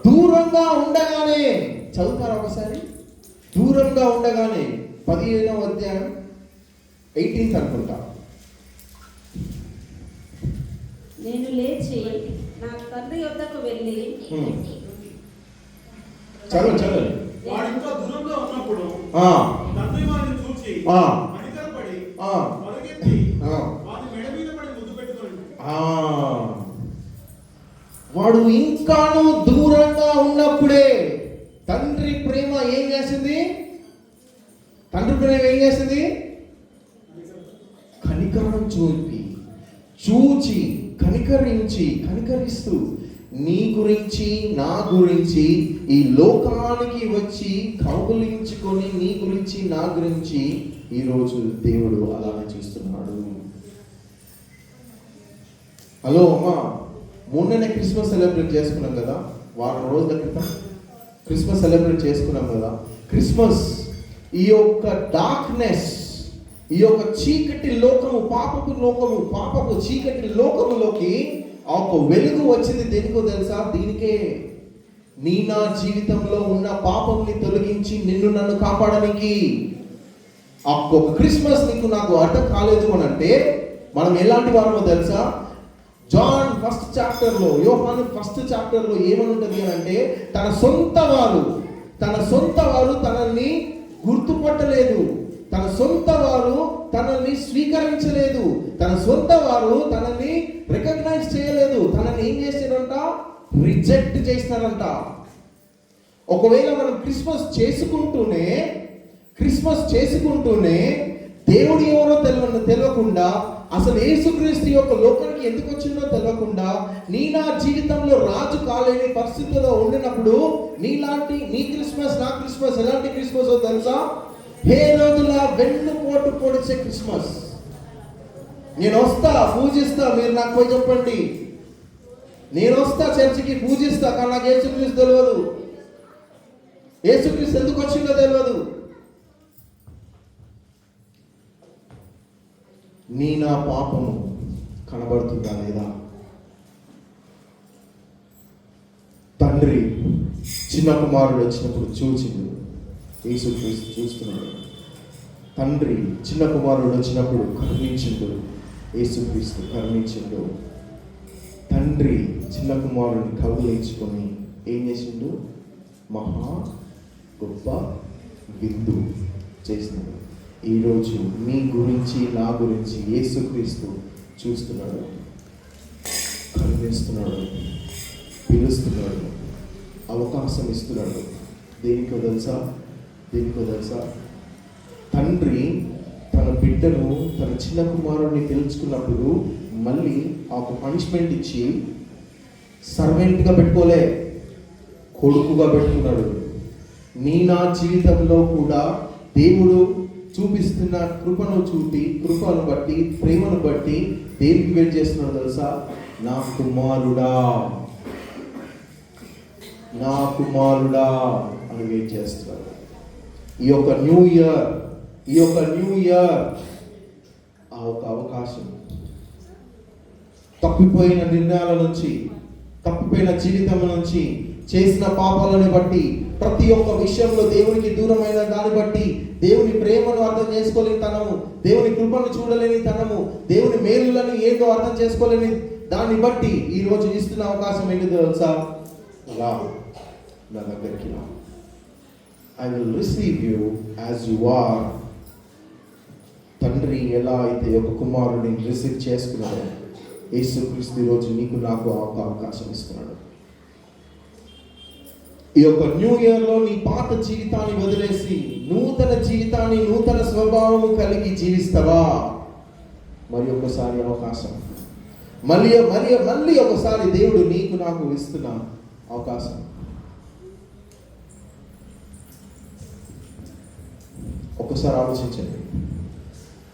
దూరంగా ఉండగానే, చదువుతారా ఒకసారి? దూరంగా ఉండగానే 15వ అధ్యాయం 18 అనుకుంటా. నేను లేచి నా తండ్రి యొద్దకు వెళ్ళి, చదవండి. వాడు ఇంకా దూరంగా ఉన్నప్పుడు తండ్రి వారిని చూచి కనికరపడి పరిగెత్తి వారి మెడ మీద పడి ముద్దు పెట్టుకొని. వాడు ఇంకాను దూరంగా ఉన్నప్పుడే తండ్రి ప్రేమ ఏం చేసింది? కనికరం చూచి కనికరిస్తూ నీ గురించి, నా గురించి ఈ లోకానికి వచ్చి కౌగులించుకొని నీ గురించి, నా గురించి ఈరోజు దేవుడు అలానే చూస్తున్నాడు. హలో అమ్మా, మొన్ననే క్రిస్మస్ సెలబ్రేట్ చేసుకున్నాం కదా, వారం రోజుల క్రితం క్రిస్మస్ సెలబ్రేట్ చేసుకున్నాం కదా. క్రిస్మస్ ఈ యొక్క డార్క్నెస్, ఈ యొక్క చీకటి లోకము, పాపపు చీకటి లోకములోకి ఆ ఒక వెలుగు వచ్చింది. దేనికో తెలుసా? దీనికే, నా జీవితంలో ఉన్న పాపంని తొలగించి నన్ను కాపాడడానికి. ఆ ఒక క్రిస్మస్ నాకు అర్థం కాలేదు అని అంటే మనం ఎలాంటి వారమో తెలుసా? జాన్ ఫస్ట్ చాప్టర్లో, యోహాను ఫస్ట్ చాప్టర్లో ఏమని ఉంటుంది అని అంటే, తన సొంత వారు తనని గుర్తుపట్టలేదు, తన సొంత వారు తనని స్వీకరించలేదు, తన సొంత వారు తనని రికగ్నైజ్ చేయలేదు, తనని ఏం చేశారంట? రిజెక్ట్ చేసినారంట. ఒకవేళ మనం క్రిస్మస్ చేసుకుంటూనే దేవుడు ఎవరో తెలియకుండా, అసలు యేసుక్రీస్తు యొక్క లోకానికి ఎందుకు వచ్చిందో తెలియకుండా, నా జీవితంలో రాజు కాలేని పరిస్థితుల్లో ఉండినప్పుడు నీ క్రిస్మస్, నా క్రిస్మస్ ఎలాంటి క్రిస్మస్ తెలుసా? హేరోదుల వెన్నుపోటు పొడిచే క్రిస్మస్. నేను వస్తా, పూజిస్తా, మీరు నాకు పోయి చెప్పండి. నేను వస్తా చర్చికి, పూజిస్తా, కానీ నాకు యేసుక్రీస్తు తెలియదు. యేసుక్రీస్తు ఎందుకు వచ్చిందో తెలియదు. నా పాపము కనబడుతుందా లేదా? తండ్రి చిన్న కుమారుడు వచ్చినప్పుడు చూచిండు, యేసుక్రీస్తు చూస్తున్నాడు. తండ్రి చిన్న కుమారుడు వచ్చినప్పుడు కరుణించిండు, యేసుక్రీస్తు కరుణించిండు. తండ్రి చిన్న కుమారుడిని కౌగిలించుకొని ఏం చేసిండు? మహా గొప్ప విందు చేసినాడు. ఈరోజు మీ గురించి, నా గురించి యేసుక్రీస్తు చూస్తున్నాడు, కరుణిస్తున్నాడు, పిలుస్తున్నాడు, అవకాశం ఇస్తున్నాడు. దేనికో తెలుసా? తండ్రి తన బిడ్డను, తన చిన్న కుమారుడిని తెలుసుకున్నప్పుడు మళ్ళీ ఆ పనిష్మెంట్ ఇచ్చి సర్వెంట్గా పెట్టుకోలే, కొడుకుగా పెట్టుకున్నాడు. నా జీవితంలో కూడా దేవుడు చూపిస్తున్న కృపను బట్టి, ప్రేమను బట్టి దేనికి వెయిట్ చేస్తున్నాడు తెలుసా? నా కుమారుడా అని వెయిట్ చేస్తున్నాడు. ఈ యొక్క న్యూ ఇయర్ ఆ ఒక అవకాశం, తప్పిపోయిన నిర్ణయాల నుంచి, తప్పిపోయిన జీవితం నుంచి, చేసిన పాపాలను బట్టి, ప్రతి ఒక్క విషయంలో దేవునికి దూరమైన దాన్ని బట్టి, దేవుని ప్రేమను అర్థం చేసుకోలేని తనము, దేవుని కృపను చూడలేని తనము, దేవుని మేలులను ఏదో అర్థం చేసుకోలేని దాన్ని బట్టి ఈ రోజు ఇస్తున్న అవకాశం ఏంటి తెలుసా? రా, నా దగ్గరికి రా. I will receive you as you are. తండ్రి ఎలా అయితే ఒక కుమారుడిని రిసీవ్ చేసుకున్నాడో, యేసుక్రీస్తు రోజు నీకు నాకు ఒక అవకాశం ఇస్తున్నాడు. ఈ యొక్క న్యూ ఇయర్లో నీ పాత జీవితాన్ని వదిలేసి నూతన జీవితాన్ని, నూతన స్వభావము కలిగి జీవిస్తావా? మరి ఒకసారి అవకాశం, మళ్ళీ ఒకసారి దేవుడు నీకు నాకు ఇస్తున్న అవకాశం. ఒకసారి ఆలోచించండి.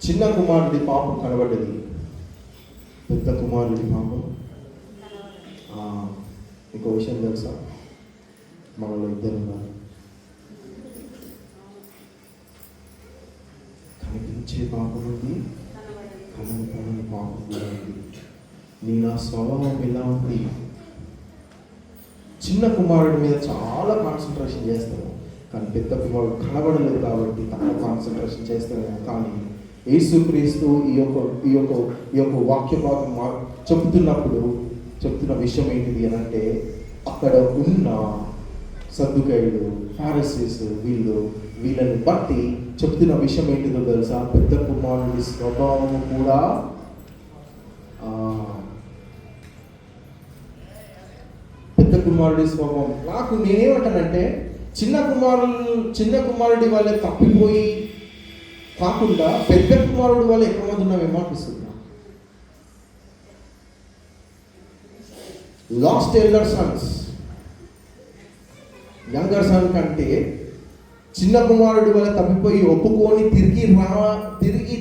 చిన్న కుమారుడి పాపం కనబడ్డది, పెద్ద కుమారుడి పాపం. ఇంకో విషయం తెలుసా? మనలో ఇద్దరు ఉన్నారు. కనిపించే పాపం ఉంది, కనబడని పాపం కూడా ఉంది. నీ నా స్వభావం ఎలా ఉంది? చిన్న కుమారుడి మీద చాలా కాన్సన్ట్రేషన్ చేస్తాము, కానీ పెద్ద కుమారుడు కనబడలేదు కాబట్టి తక్కువ కాన్సన్ట్రేషన్ చేస్తాము. కానీ యేసుక్రీస్తు ఈ యొక్క వాక్య భాగం చెప్తున్న విషయం ఏంటిది అని అంటే, అక్కడ ఉన్న సద్దుకైలు, ఫారిసీస్ వీళ్ళని బట్టి చెప్తున్న విషయం ఏంటిదో తెలుసా? పెద్ద కుమారుడి స్వభావము కూడా పెద్ద కుమారుడి స్వభావం. నేనేమంటానంటే, చిన్న కుమారుడి వల్లే తప్పిపోయి కాకుండా పెద్ద కుమారుడి వల్ల ఎక్కువ మంది ఉన్నామేమో అనిపిస్తుంది. Last elder Sons, younger sun కంటే చిన్న కుమారుడి వల్ల తప్పిపోయి ఒప్పుకొని తిరిగి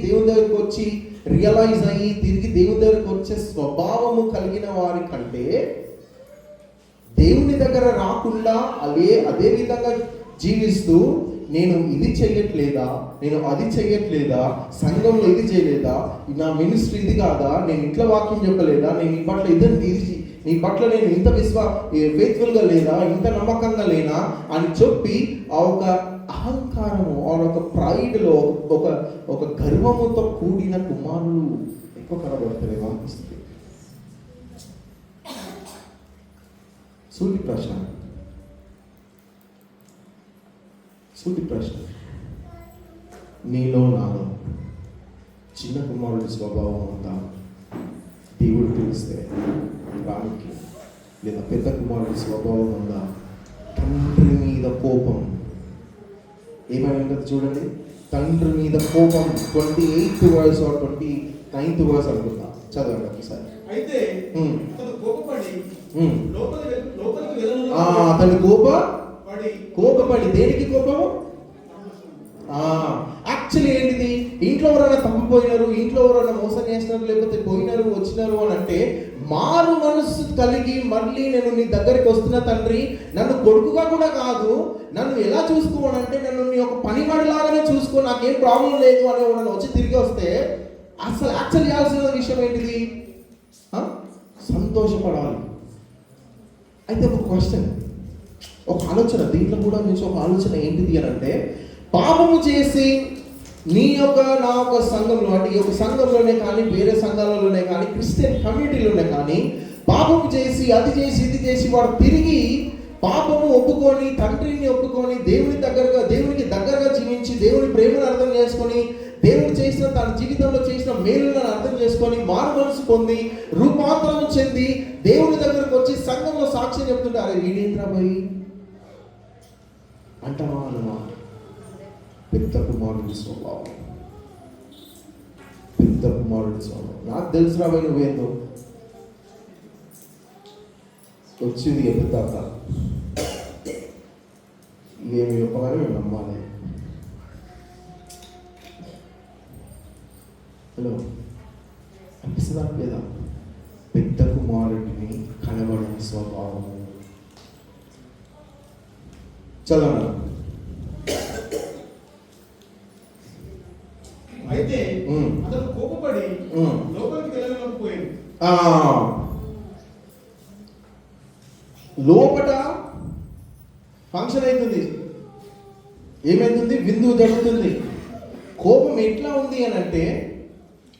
దేవుని దగ్గరికి వచ్చి రియలైజ్ అయ్యి తిరిగి దేవుని దగ్గరికి వచ్చే స్వభావము కలిగిన వారి కంటే, దేవుని దగ్గర రాకుండా అదే విధంగా జీవిస్తూ నేను ఇది చెయ్యట్లేదా, నేను అది చెయ్యట్లేదా, సంఘంలో ఇది చేయలేదా, నా మినిస్ట్రీ ఇది కాదా, నేను ఇంట్లో వాక్యం చెప్పలేదా, నేను నీ పట్ల నేను ఇంత ఫెయిత్ఫుల్గా లేదా, ఇంత నమ్మకంగా లేనా అని చెప్పి ఆ ఒక అహంకారము, ఆ ఒక ప్రైడ్లో ఒక గర్వముతో కూడిన కుమారులు ఎక్కువ కనబడతారేమో అనిపిస్తుంది. సూటి ప్రశ్న, నీలో నాలో చిన్న కుమారుడి స్వభావం ఉందా? దేవుడు పిలిస్తే రానికి, లేదా పెద్ద కుమారుడి స్వభావం ఉందా? తండ్రి మీద కోపం ఏమైనా చూడండి. తండ్రి మీద కోపం 28th verse or 29th verse అనుకుంటా, చదవండి ఒకసారి. అయితే అతను కోపపడి దేనికి కోపము? యాక్చువల్లీ ఏంటిది? ఇంట్లో ఎవరైనా తప్పిపోయినారు, ఇంట్లో ఎవరైనా మోసం చేసినారు, లేకపోతే పోయినారు వచ్చినారు అని అంటే, మారు మనస్సు కలిగి మళ్ళీ నేను నీ దగ్గరికి వస్తున్న తండ్రి, నన్ను కొడుకుగా కూడా కాదు, నన్ను ఎలా చూసుకోవాలంటే నన్ను నీ ఒక పనివాడిలాగానే చూసుకో, నాకేం ప్రాబ్లం లేదు అని నన్ను వచ్చి తిరిగి వస్తే, అసలు యాక్చువల్ చేయాల్సిన విషయం ఏంటిది? సంతోషపడాలి. అయితే ఒక క్వశ్చన్, ఒక ఆలోచన, దీంట్లో కూడా నుంచి ఒక ఆలోచన ఏంటిది అని అంటే, పాపము చేసి నా యొక్క సంఘంలో, అంటే ఈ యొక్క సంఘంలోనే కానీ, వేరే సంఘాలలోనే కానీ, క్రిస్టియన్ కమ్యూనిటీలోనే కానీ, పాపము చేసి అది చేసి ఇది చేసి వాడు తిరిగి పాపము ఒప్పుకొని, తండ్రిని ఒప్పుకొని, దేవునికి దగ్గరగా జీవించి, దేవుని ప్రేమను అర్థం చేసుకొని, దేవుడు చేసిన తన జీవితంలో చేసిన మేలులను అర్థం చేసుకొని, మారు మనసు పొంది, రూపాంతరం చెంది, దేవుని దగ్గరకు వచ్చి సంఘంలో సాక్ష్యం చెప్తుంటారు. వీడేంద్రా పోయి అంటావా అన్నమాట. పెద్ద కుమారుడి స్వభావం. నాకు తెలుసు రాబోయే నువ్వేందో వచ్చింది ఎదుగుతాక ఏమి చెప్పగానే మేము నమ్మాలి. హలో, అనిపిస్తుందా లేదా? పెద్ద కుమారుడిని కనబడని స్వభావం. చదవండి. అయితే అతను కోపపడి లోపలికి వెళ్ళలేకపోయాడు. లోపట ఫంక్షన్ అవుతుంది, ఏమైతుంది? విందు జరుగుతుంది. కోపం ఎట్లా ఉంది అని అంటే,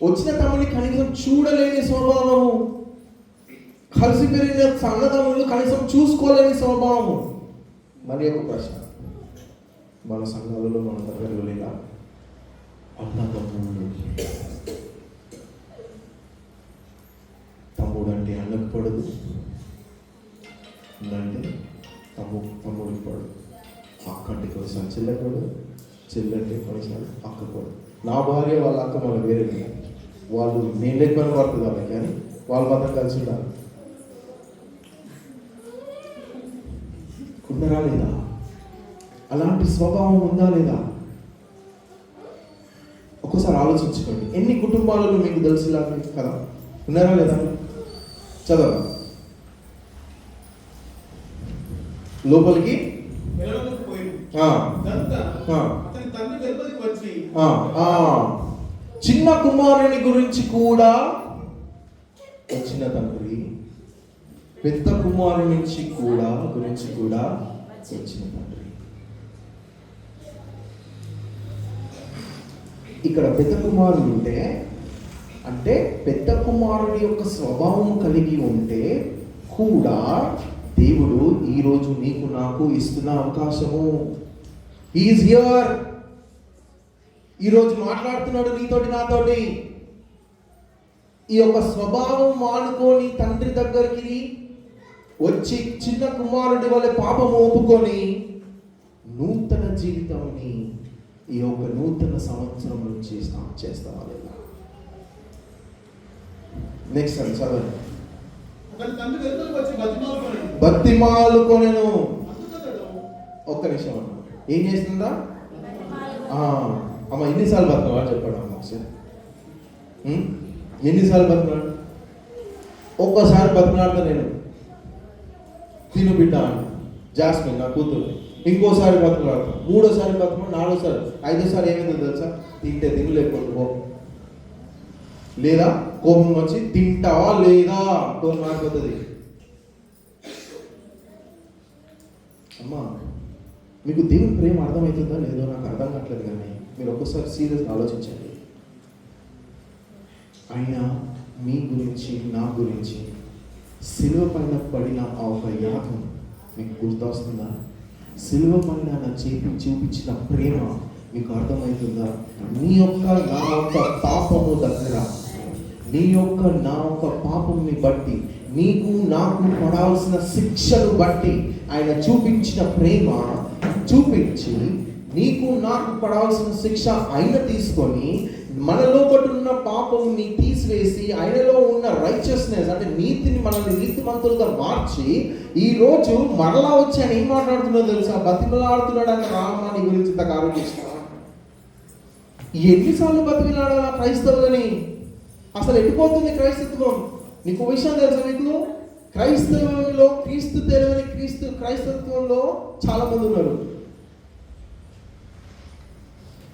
వచ్చిన తమ్ముడిని కనీసం చూడలేని స్వభావము, కలిసి పెరిగిన అన్నదమ్ములు కనీసం చూసుకోలేని స్వభావము. మరి ఒక ప్రశ్న, మన సంఘాలలో మన దగ్గరలో లేదా అన్నదమ్ములు? తమ్ముడు అంటే అన్నకు పడదు, అంటే తమ్ముడికి పడదు, అక్క అంటే కొన్నిసార్లు చెల్లెకి పడదు, చెల్లెంటే కొన్నిసార్లు అక్క పడదు. నా భార్య వాళ్ళ అక్క మన వేరే లేదు, వాళ్ళు నేను లేకపోయినా పడుతుంది వాళ్ళకి, కానీ వాళ్ళు మాత్రం కలిసి ఉండాలి. ఉన్నారా లేదా? అలాంటి స్వభావం ఉందా లేదా? ఒక్కసారి ఆలోచించుకోండి. ఎన్ని కుటుంబాలలో మీకు తెలిసిలా కదా? ఉన్నారా లేదా? చదవ. లోపలికి చిన్న కుమారుని గురించి కూడా వచ్చిన తండ్రి, పెద్ద కుమారుని నుంచి కూడా గురించి కూడా వచ్చిన తండ్రి. ఇక్కడ పెద్ద కుమారుడు ఉంటే, అంటే పెద్ద కుమారుడి యొక్క స్వభావం కలిగి ఉంటే కూడా దేవుడు ఈరోజు నీకు నాకు ఇస్తున్న అవకాశము. Is here. ఈరోజు మాట్లాడుతున్నాడు నీతోటి నాతోటి. ఈ యొక్క స్వభావం మానుకొని తండ్రి దగ్గరికి వచ్చి చిన్న కుమారుడి వల్ల పాపము ఒప్పుకొని నూతన జీవితాన్ని ఈ యొక్క నూతన సంవత్సరం నుంచి స్టార్ట్ చేస్తావా లేదా? నెక్స్ట్ అని చదవండి. బతిమాలుకొనెను. ఒక్క నిమిషం అన్న, ఏం చేస్తుందా? అమ్మ ఎన్నిసార్లు బతున్నావా చెప్పాడు అమ్మ ఒకసారి. ఎన్నిసార్లు బతున్నాడు? ఒక్కసారి బతున్నాడుతా నేను, తిను బిడ్డ అని, జాస్మిన్ నా కూతురు. ఇంకోసారి బతున్నాడు, మూడోసారి బతున్నాడు, నాలుగోసారి, ఐదోసారి ఏమైందో తెలుసా? తింటే తిను, లేకపోతే పో. లేదా కోపం వచ్చి తింటావా లేదా టోన్ మారిపోతుంది. అమ్మా, మీకు దేవుని ప్రేమ అర్థమవుతుందా లేదో నాకు అర్థం కావట్లేదు, కానీ మీరు ఒక్కసారి సీరియస్గా ఆలోచించండి. ఆయన మీ గురించి, నా గురించి సిలువ పైన పడిన ఆ ఒక యాగం మీకు గుర్తొస్తుందా? సిలువ పైన నా చూపించిన ప్రేమ మీకు అర్థమవుతుందా? నీ యొక్క నా యొక్క పాపము దగ్గర, నీ యొక్క నా యొక్క పాపంని బట్టి, నీకు నాకు పడాల్సిన శిక్షను బట్టి ఆయన చూపించిన ప్రేమ చూపించి, నీకు నాకు పడాల్సిన శిక్ష ఆయన తీసుకొని మనలో ఉన్న పాపంని తీసివేసి ఆయనలో ఉన్న రైచియస్నెస్ అంటే నీతిని, మనల్ని నీతిమంతులుగా మార్చి ఈ రోజు మరలా వచ్చి ఆయన ఏం మాట్లాడుతున్నాడో తెలుసా? బతిమలాడుతున్నాడు అన్న రామాని గురించి ఇంత ఆలోచిస్తా. ఎన్నిసార్లు బతిమలాడాలా క్రైస్తవులని? అసలు ఎట్టిపోతుంది క్రైస్తత్వం? నీకు విషయం తెలుసా? మీకు క్రైస్తవంలో క్రీస్తు తెలియని క్రైస్తత్వంలో చాలా మంది ఉన్నారు.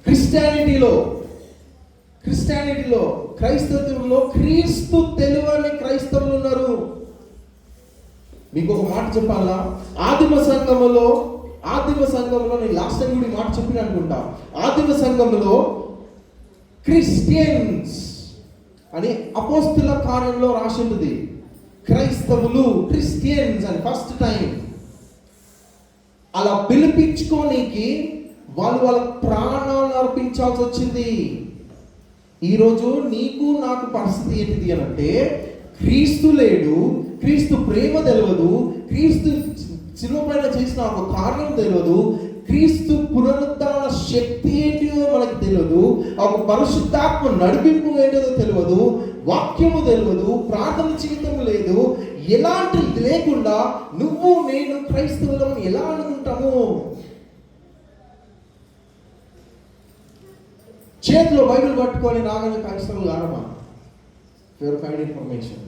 క్రిస్టియానిటీలో క్రైస్తత్వంలో క్రీస్తు తెలియని క్రైస్తవులు ఉన్నారు. మీకు ఒక మాట చెప్పాలా? ఆదిమ సంఘములో నేను లాస్ట్ టైం కూడా మాట చెప్పిన అనుకుంటా. ఆదిమ సంఘములో క్రిస్టియన్స్ అని అపోస్తుల కార్యంలో రాసి ఉంటుంది. క్రైస్తవులు, క్రిస్టియన్స్ అని ఫస్ట్ టైం అలా పిలిపించుకోనికి వాళ్ళ ప్రాణాలు అర్పించాల్సి వచ్చింది. ఈరోజు నీకు నాకు పరిస్థితి ఏంటిది అని అంటే, క్రీస్తు లేడు, క్రీస్తు ప్రేమ తెలియదు, క్రీస్తు శిలువ పైన చేసిన ఒక కార్యం తెలియదు, క్రీస్తు పునరుద్ధరణ శక్తి ఏంటిదో మనకు తెలియదు, ఒక పరిశుద్ధాత్మ నడిపింపు ఏంటిదో తెలియదు, వాక్యము తెలియదు, ప్రార్థన జీవితం లేదు. ఎలాంటి లేకుండా నువ్వు నేను క్రైస్తవులను ఎలా అనుకుంటాము? చేతిలో బైబిల్ పట్టుకొని నాగని క్రైస్తవులు కారమా? ఫర్ కైండ్ ఇన్ఫర్మేషన్,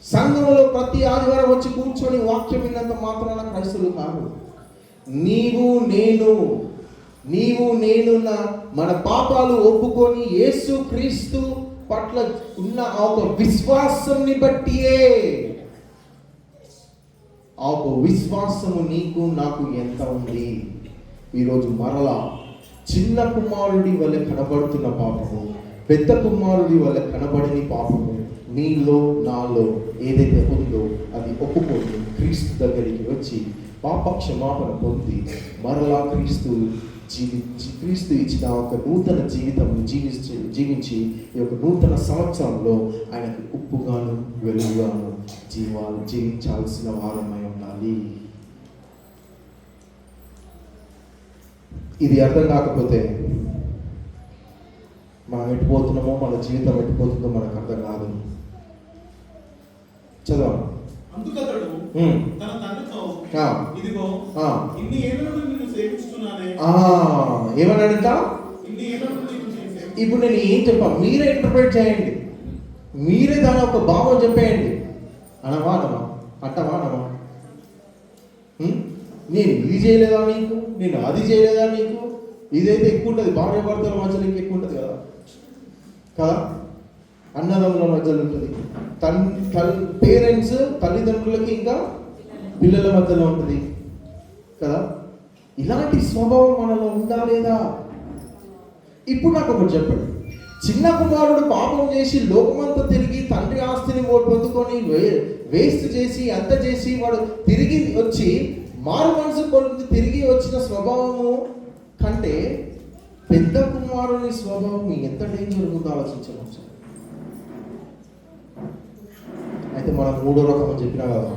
సంఘంలో ప్రతి ఆదివారం వచ్చి కూర్చొని వాక్యం విన్నంత మాత్రాన క్రైస్తవులు కాదు. నీవు నేను మన పాపాలు ఒప్పుకొని యేసు క్రీస్తు పట్ల ఉన్న ఆ ఒక విశ్వాసంని బట్టియే, ఆ ఒక విశ్వాసము నీకు నాకు ఎంత ఉంది. ఈరోజు మరలా చిన్న కుమారుడి వల్ల కనబడుతున్న పాపము, పెద్ద కుమారుడి వల్ల కనబడని పాపము నీలో నాలో ఏదైతే ఉందో అది ఒప్పుకొని క్రీస్తు దగ్గరికి వచ్చి పాప క్షమాపణ పొంది మరలా క్రీస్తు ఇచ్చిన ఒక నూతన జీవితం జీవించి ఈ యొక్క నూతన సంవత్సరంలో ఆయనకు ఉప్పుగాను వెలుగుగాను జీవించాల్సిన వారమై ఉండాలి. ఇది అర్థం కాకపోతే మనం ఎట్టుపోతున్నామో, మన జీవితం ఎట్టుపోతుందో మనకు అర్థం కాదు. చదవాలి. అందుకతడు తన తండ్రితో, ఇదిగో ఇన్ని ఏళ్ల నుండి నిన్ను సేవిస్తున్నానే. ఏమన్నాడంట? ఇన్ని ఏళ్ల నుండి నిన్ను సేవిస్తున్నానే. ఇప్పుడు నేను ఏం చెప్పాను, మీరే ఇంటర్ప్రిట్ చేయండి, మీరే దాని ఒక భావం చెప్పేయండి. అనమా అంటమా నేను ఇది చేయలేదా నీకు, నేను అది చేయలేదా నీకు? ఇదైతే ఎక్కువ ఉంటుంది, భార్య భర్తల మధ్యలో ఎక్కువ ఉంటుంది కదా, అన్నదమ్ముల మధ్యలో ఉంటుంది, పేరెంట్స్ తల్లిదండ్రులకి ఇంకా పిల్లల మధ్యలో ఉంటుంది కదా. ఇలాంటి స్వభావం మనలో ఉందా లేదా? ఇప్పుడు నాకు ఒకటి చెప్పండి, చిన్న కుమారుడు పాపం చేసి లోకమంతా తిరిగి తండ్రి ఆస్తిని పొందుకొని వేస్ట్ చేసి అంత చేసి వాడు తిరిగి వచ్చి మారు మనసు పొంది తిరిగి వచ్చిన స్వభావము కంటే పెద్ద కుమారుని స్వభావం ఎంత డేంజర్ ఉందో ఆలోచించవచ్చు. అయితే మనం మూడో రకం అని చెప్పినా కదా,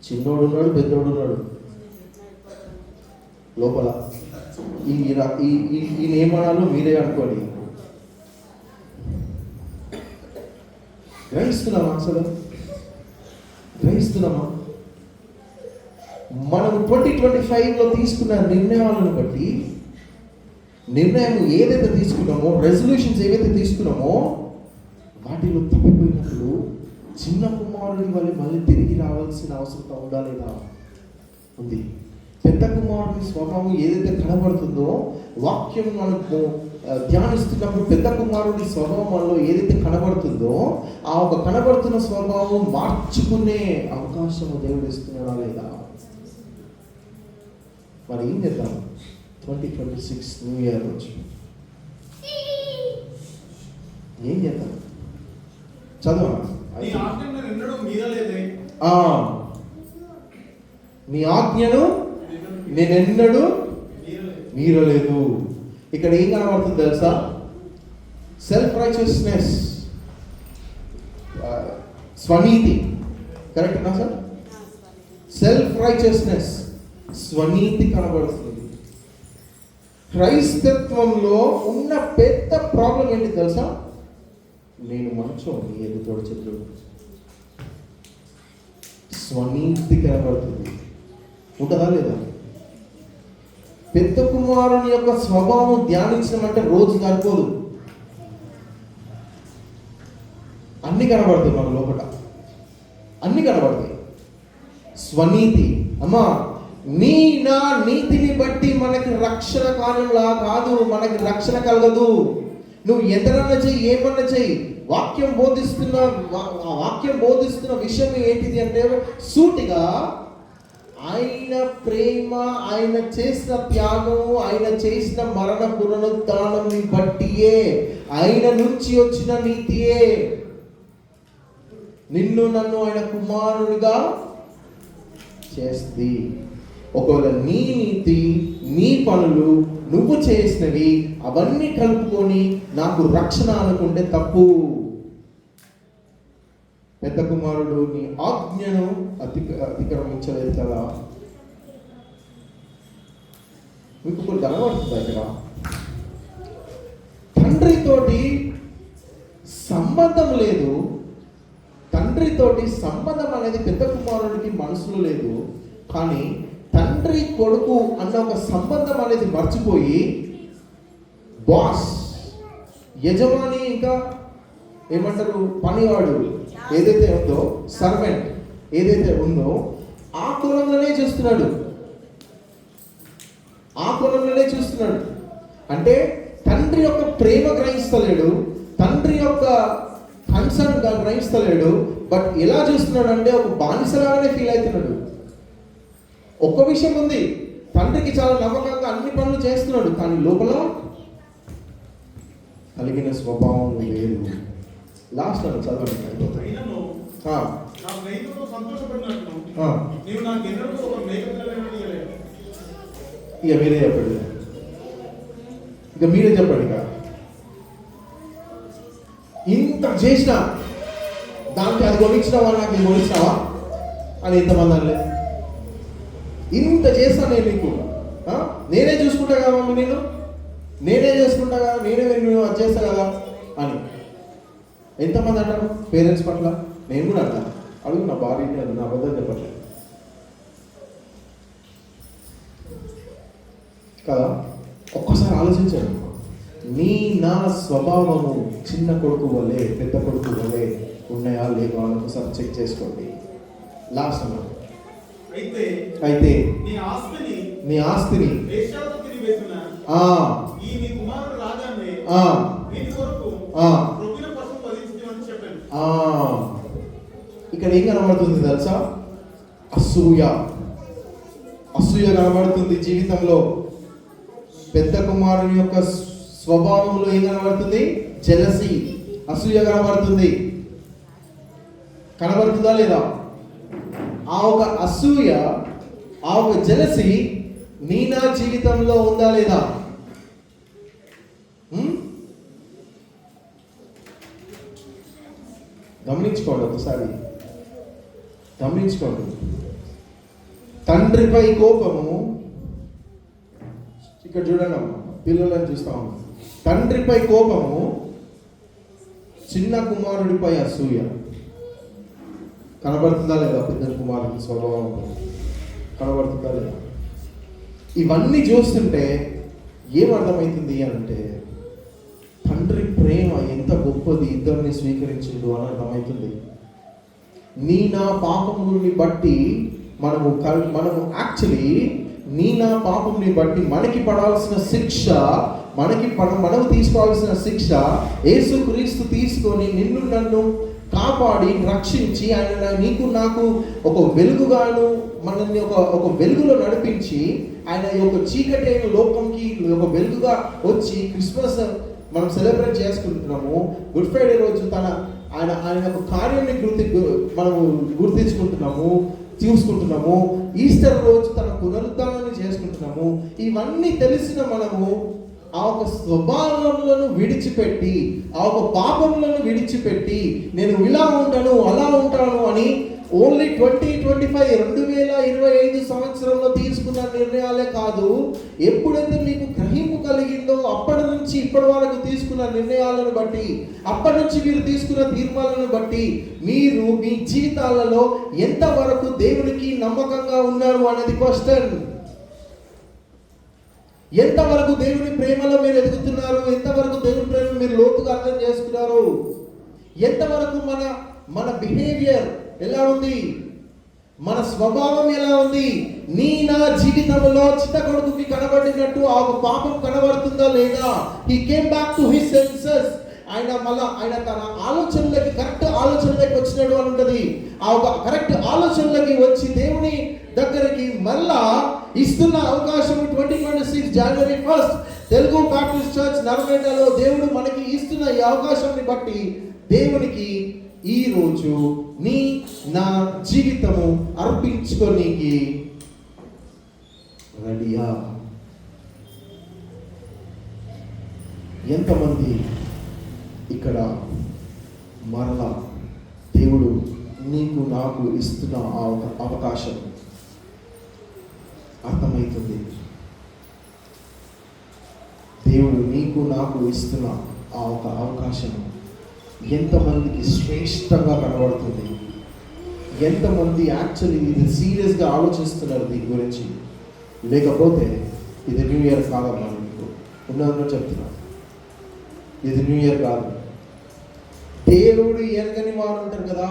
చిన్నోడు ఉన్నాడు, పెద్దోడు ఉన్నాడు. లోపల ఈ నియమాలు మీరే అనుకోండి. గ్రహిస్తున్నామా? అసలు గ్రహిస్తున్నామా? మనం 2025లో తీసుకున్న నిర్ణయాలను బట్టి, నిర్ణయం ఏదైతే తీసుకున్నామో, రెజల్యూషన్స్ ఏవైతే తీసుకున్నామో వాటిలో తప్పిపోయినప్పుడు చిన్న కుమారుడి వల్ల మళ్ళీ తిరిగి రావాల్సిన అవసరం ఉందా లేదా? ఉంది. పెద్ద కుమారుడి స్వభావం ఏదైతే కనబడుతుందో, వాక్యం మనకు ధ్యానిస్తున్నప్పుడు పెద్ద కుమారుడి స్వభావం మనలో ఏదైతే కనబడుతుందో ఆ ఒక కనబడుతున్న స్వభావం మార్చుకునే అవకాశము దేవుడు ఇస్తున్నాడా లేదా? మరి ఏం చేద్దాం? 2026 న్యూ ఇయర్ రోజు ఏం చేద్దాం? చదవా? నీ ఆజ్ఞను నేనెన్నడూ మీరలేదు. ఇక్కడ ఏం కనబడుతుంది తెలుసా? సెల్ఫ్ రైచియస్నెస్, స్వనీతి. కరెక్టేనా సార్? సెల్ఫ్ రైచియస్నెస్, స్వనీతి కనబడుతుంది. క్రైస్తత్వంలో ఉన్న పెద్ద ప్రాబ్లం ఏంటి తెలుసా? నేను మంచోని ఎదుటోడు చెట్లు. స్వనీతి కనబడుతుంది. ఉంటుందా లేదా? పెద్ద కుమారుని యొక్క స్వభావం ధ్యానించడం రోజు సరిపోదు. అన్ని కనబడతాయి మన లోపల, అన్ని కనబడతాయి. స్వనీతి, అమ్మా నా నీతిని బట్టి మనకి రక్షణ కాలంలా కాదు, మనకి రక్షణ కలగదు. నువ్వు ఎంతనన్నా చెయ్యి, ఏమన్నా చెయ్యి, వాక్యం బోధిస్తున్న విషయం ఏంటిది అంటే సూటిగా ఆయన ప్రేమ, ఆయన చేసిన త్యాగం, ఆయన చేసిన మరణ పునరుద్ధానాన్ని బట్టియే, ఆయన నుంచి వచ్చిన నీతియే నిన్ను నన్ను ఆయన కుమారుడిగా చేస్తుంది. ఒకవేళ నీ నీతి, నీ పనులు, నువ్వు చేసినవి అవన్నీ కలుపుకొని నాకు రక్షణ అనుకుంటే తప్పు. పెద్ద కుమారుడు నీ ఆజ్ఞను అతిక్రమించలేదు కదా. మీకు ఇప్పుడు కనబడుతుంది ఇక్కడ తండ్రితోటి సంబంధం లేదు. తండ్రితోటి సంబంధం అనేది పెద్ద కుమారుడికి మనసులో లేదు. కానీ తండ్రి కొడుకు అన్న ఒక సంబంధం అనేది మర్చిపోయి బాస్ యజమాని ఇంకా ఏమంటారు పనివాడు ఏదైతే ఉందో, సర్వెంట్ ఏదైతే ఉందో ఆ కోణంలోనే చూస్తున్నాడు. ఆ కోణంలోనే చూస్తున్నాడు. అంటే తండ్రి యొక్క ప్రేమ గ్రహిస్తలేడు, తండ్రి యొక్క కన్సర్న్ గ్రహిస్తలేడు. బట్ ఎలా చూస్తున్నాడు అంటే ఒక బానిసలాగానే ఫీల్ అవుతున్నాడు. ఒక్క విషయం ఉంది, తండ్రికి చాలా నమ్మకంగా అన్ని పనులు చేస్తున్నాడు, కానీ లోపల కలిగిన స్వభావం వేరు. లాస్ట్ అని చదవండి. అయినను నా స్నేహితులతో సంతోషపడినట్లు నీవు నాకెన్నడూ ఒక మేకపిల్లని ఇయ్యలేదు. ఇక మీరే చెప్పండి, ఇక మీరే చెప్పండి. ఇక ఇంత చేసినా దానికి అది కొనిచ్చినావా, నాకు ఇది కొనిచ్చినావా అని ఎంతమంది అనలే. ఇంత చేస్తా నేను నీకు, నేనే చూసుకుంటా కదా మమ్మీ, నేనే చేసుకుంటా కదా, నేనే అది చేస్తా కదా అని ఎంతమంది అంటారు పేరెంట్స్ పట్ల? నేను కూడా అంటాను. అడుగు నా భార్యని, అది నా అబద్ధం చెప్పట్లేదు కదా. ఒక్కసారి ఆలోచించాడు. నా స్వభావము చిన్న కొడుకు వల్లే పెద్ద కొడుకు వల్లే ఉన్నాయా లేవా అని ఒకసారి చెక్ చేసుకోండి. లాస్ట్ అన్నాడు, అయితే నీ ఆస్తిని ఇక్కడ ఏం కనబడుతుంది తెలుసా? అసూయ కనబడుతుంది జీవితంలో. పెద్ద కుమారుని యొక్క స్వభావంలో ఏం కనబడుతుంది? జెలసీ, అసూయ కనబడుతుంది. కనబడుతుందా లేదా? ఆ ఒక అసూయ, ఆ ఒక జెలసీ నా జీవితంలో ఉందా లేదా? గమనించుకోండి, ఒకసారి గమనించుకోండి. తండ్రిపై కోపము, ఇక్కడ చూడండి అమ్మా, పిల్లలను చూస్తా ఉన్నాం. తండ్రిపై కోపము, చిన్న కుమారుడిపై అసూయ. కనబడుతుందా లేదా? పెద్ద కుమారుడి స్వభావం కనబడుతుందా లేదా? ఇవన్నీ చూస్తుంటే ఏమర్థమవుతుంది అంటే తండ్రి ప్రేమ ఎంత గొప్పది, ఇద్దరిని స్వీకరించిండు అని అర్థమవుతుంది. నా పాపముని బట్టి మనము యాక్చువల్లీ నా పాపముని బట్టి మనకి పడాల్సిన శిక్ష, మనము తీసుకోవాల్సిన శిక్ష యేసుక్రీస్తు తీసుకొని నిన్ను నన్ను కాపాడి రక్షించి ఆయన నీకు నాకు ఒక వెలుగుగాను మనల్ని ఒక వెలుగులో నడిపించి ఆయన యొక్క చీకటి అయిన లోకంకి ఒక వెలుగుగా వచ్చి క్రిస్మస్ మనం సెలబ్రేట్ చేసుకుంటున్నాము. గుడ్ ఫ్రైడే రోజు ఆయన యొక్క కార్యాన్ని మనము గుర్తించుకుంటున్నాము, చూసుకుంటున్నాము. ఈస్టర్ రోజు తన పునరుద్ధానాన్ని చేసుకుంటున్నాము. ఇవన్నీ తెలిసిన మనము ఆ ఒక స్వభావములను విడిచిపెట్టి, ఆ ఒక పాపములను విడిచిపెట్టి నేను ఇలా ఉంటాను అలా ఉంటాను అని ఓన్లీ 2025 సంవత్సరంలో తీసుకున్న నిర్ణయాలే కాదు, ఎప్పుడైతే మీకు గ్రహింపు కలిగిందో అప్పటి నుంచి ఇప్పటి వరకు తీసుకున్న నిర్ణయాలను బట్టి, అప్పటి నుంచి మీరు తీసుకున్న తీర్మానాలను బట్టి మీరు మీ జీవితాలలో ఎంతవరకు దేవునికి నమ్మకంగా ఉన్నారు అనేది క్వశ్చన్. ఎంతవరకు దేవుని ప్రేమలో మీరు ఎదుగుతున్నారు, ఎంతవరకు దేవుని ప్రేమ మీరు లోతుగా అర్థం చేసుకున్నారు, ఎంతవరకు మన బిహేవియర్ ఎలా ఉంది, మన స్వభావం ఎలా ఉంది. నా జీవితంలో చిన్న కొడుకుకి కనబడినట్టు ఆ పాపం కనబడుతుందా లేదా? He came back to his senses. ఆయన తన ఆలోచనలకి కరెక్ట్ ఆలోచనలకి వచ్చినాడు అని ఉంటుంది. ఆ ఒక కరెక్ట్ ఆలోచనలకి వచ్చి దేవుని దగ్గరికి మళ్ళా ఇస్తున్న అవకాశం 2026 జనవరి 1 తెలుగు బాప్టిస్ట్ చర్చ్ నర్మేటలో దేవుడు మనకి ఇస్తున్న ఈ అవకాశాన్ని బట్టి దేవునికి ఈ రోజు నా జీవితము అర్పించుకోనికి రెడీయా? ఎంతమంది ఇక్కడ మరలా దేవుడు నీకు నాకు ఇస్తున్న ఆ అవకాశం అర్థమవుతుంది? దేవుడు నీకు నాకు ఇస్తున్న ఆ ఒక అవకాశం ఎంతమందికి శ్రేష్టంగా కనబడుతుంది? ఎంతమంది యాక్చువల్లీ ఇది సీరియస్గా ఆలోచిస్తున్నారు దీని గురించి? లేకపోతే ఇది న్యూ ఇయర్ కాదమ్మా, మీకు ఉన్నదన్న చెప్తున్నా, ఇది న్యూ ఇయర్ కాదు. దేవుడు ఎరగని వారు ఉంటారు కదా,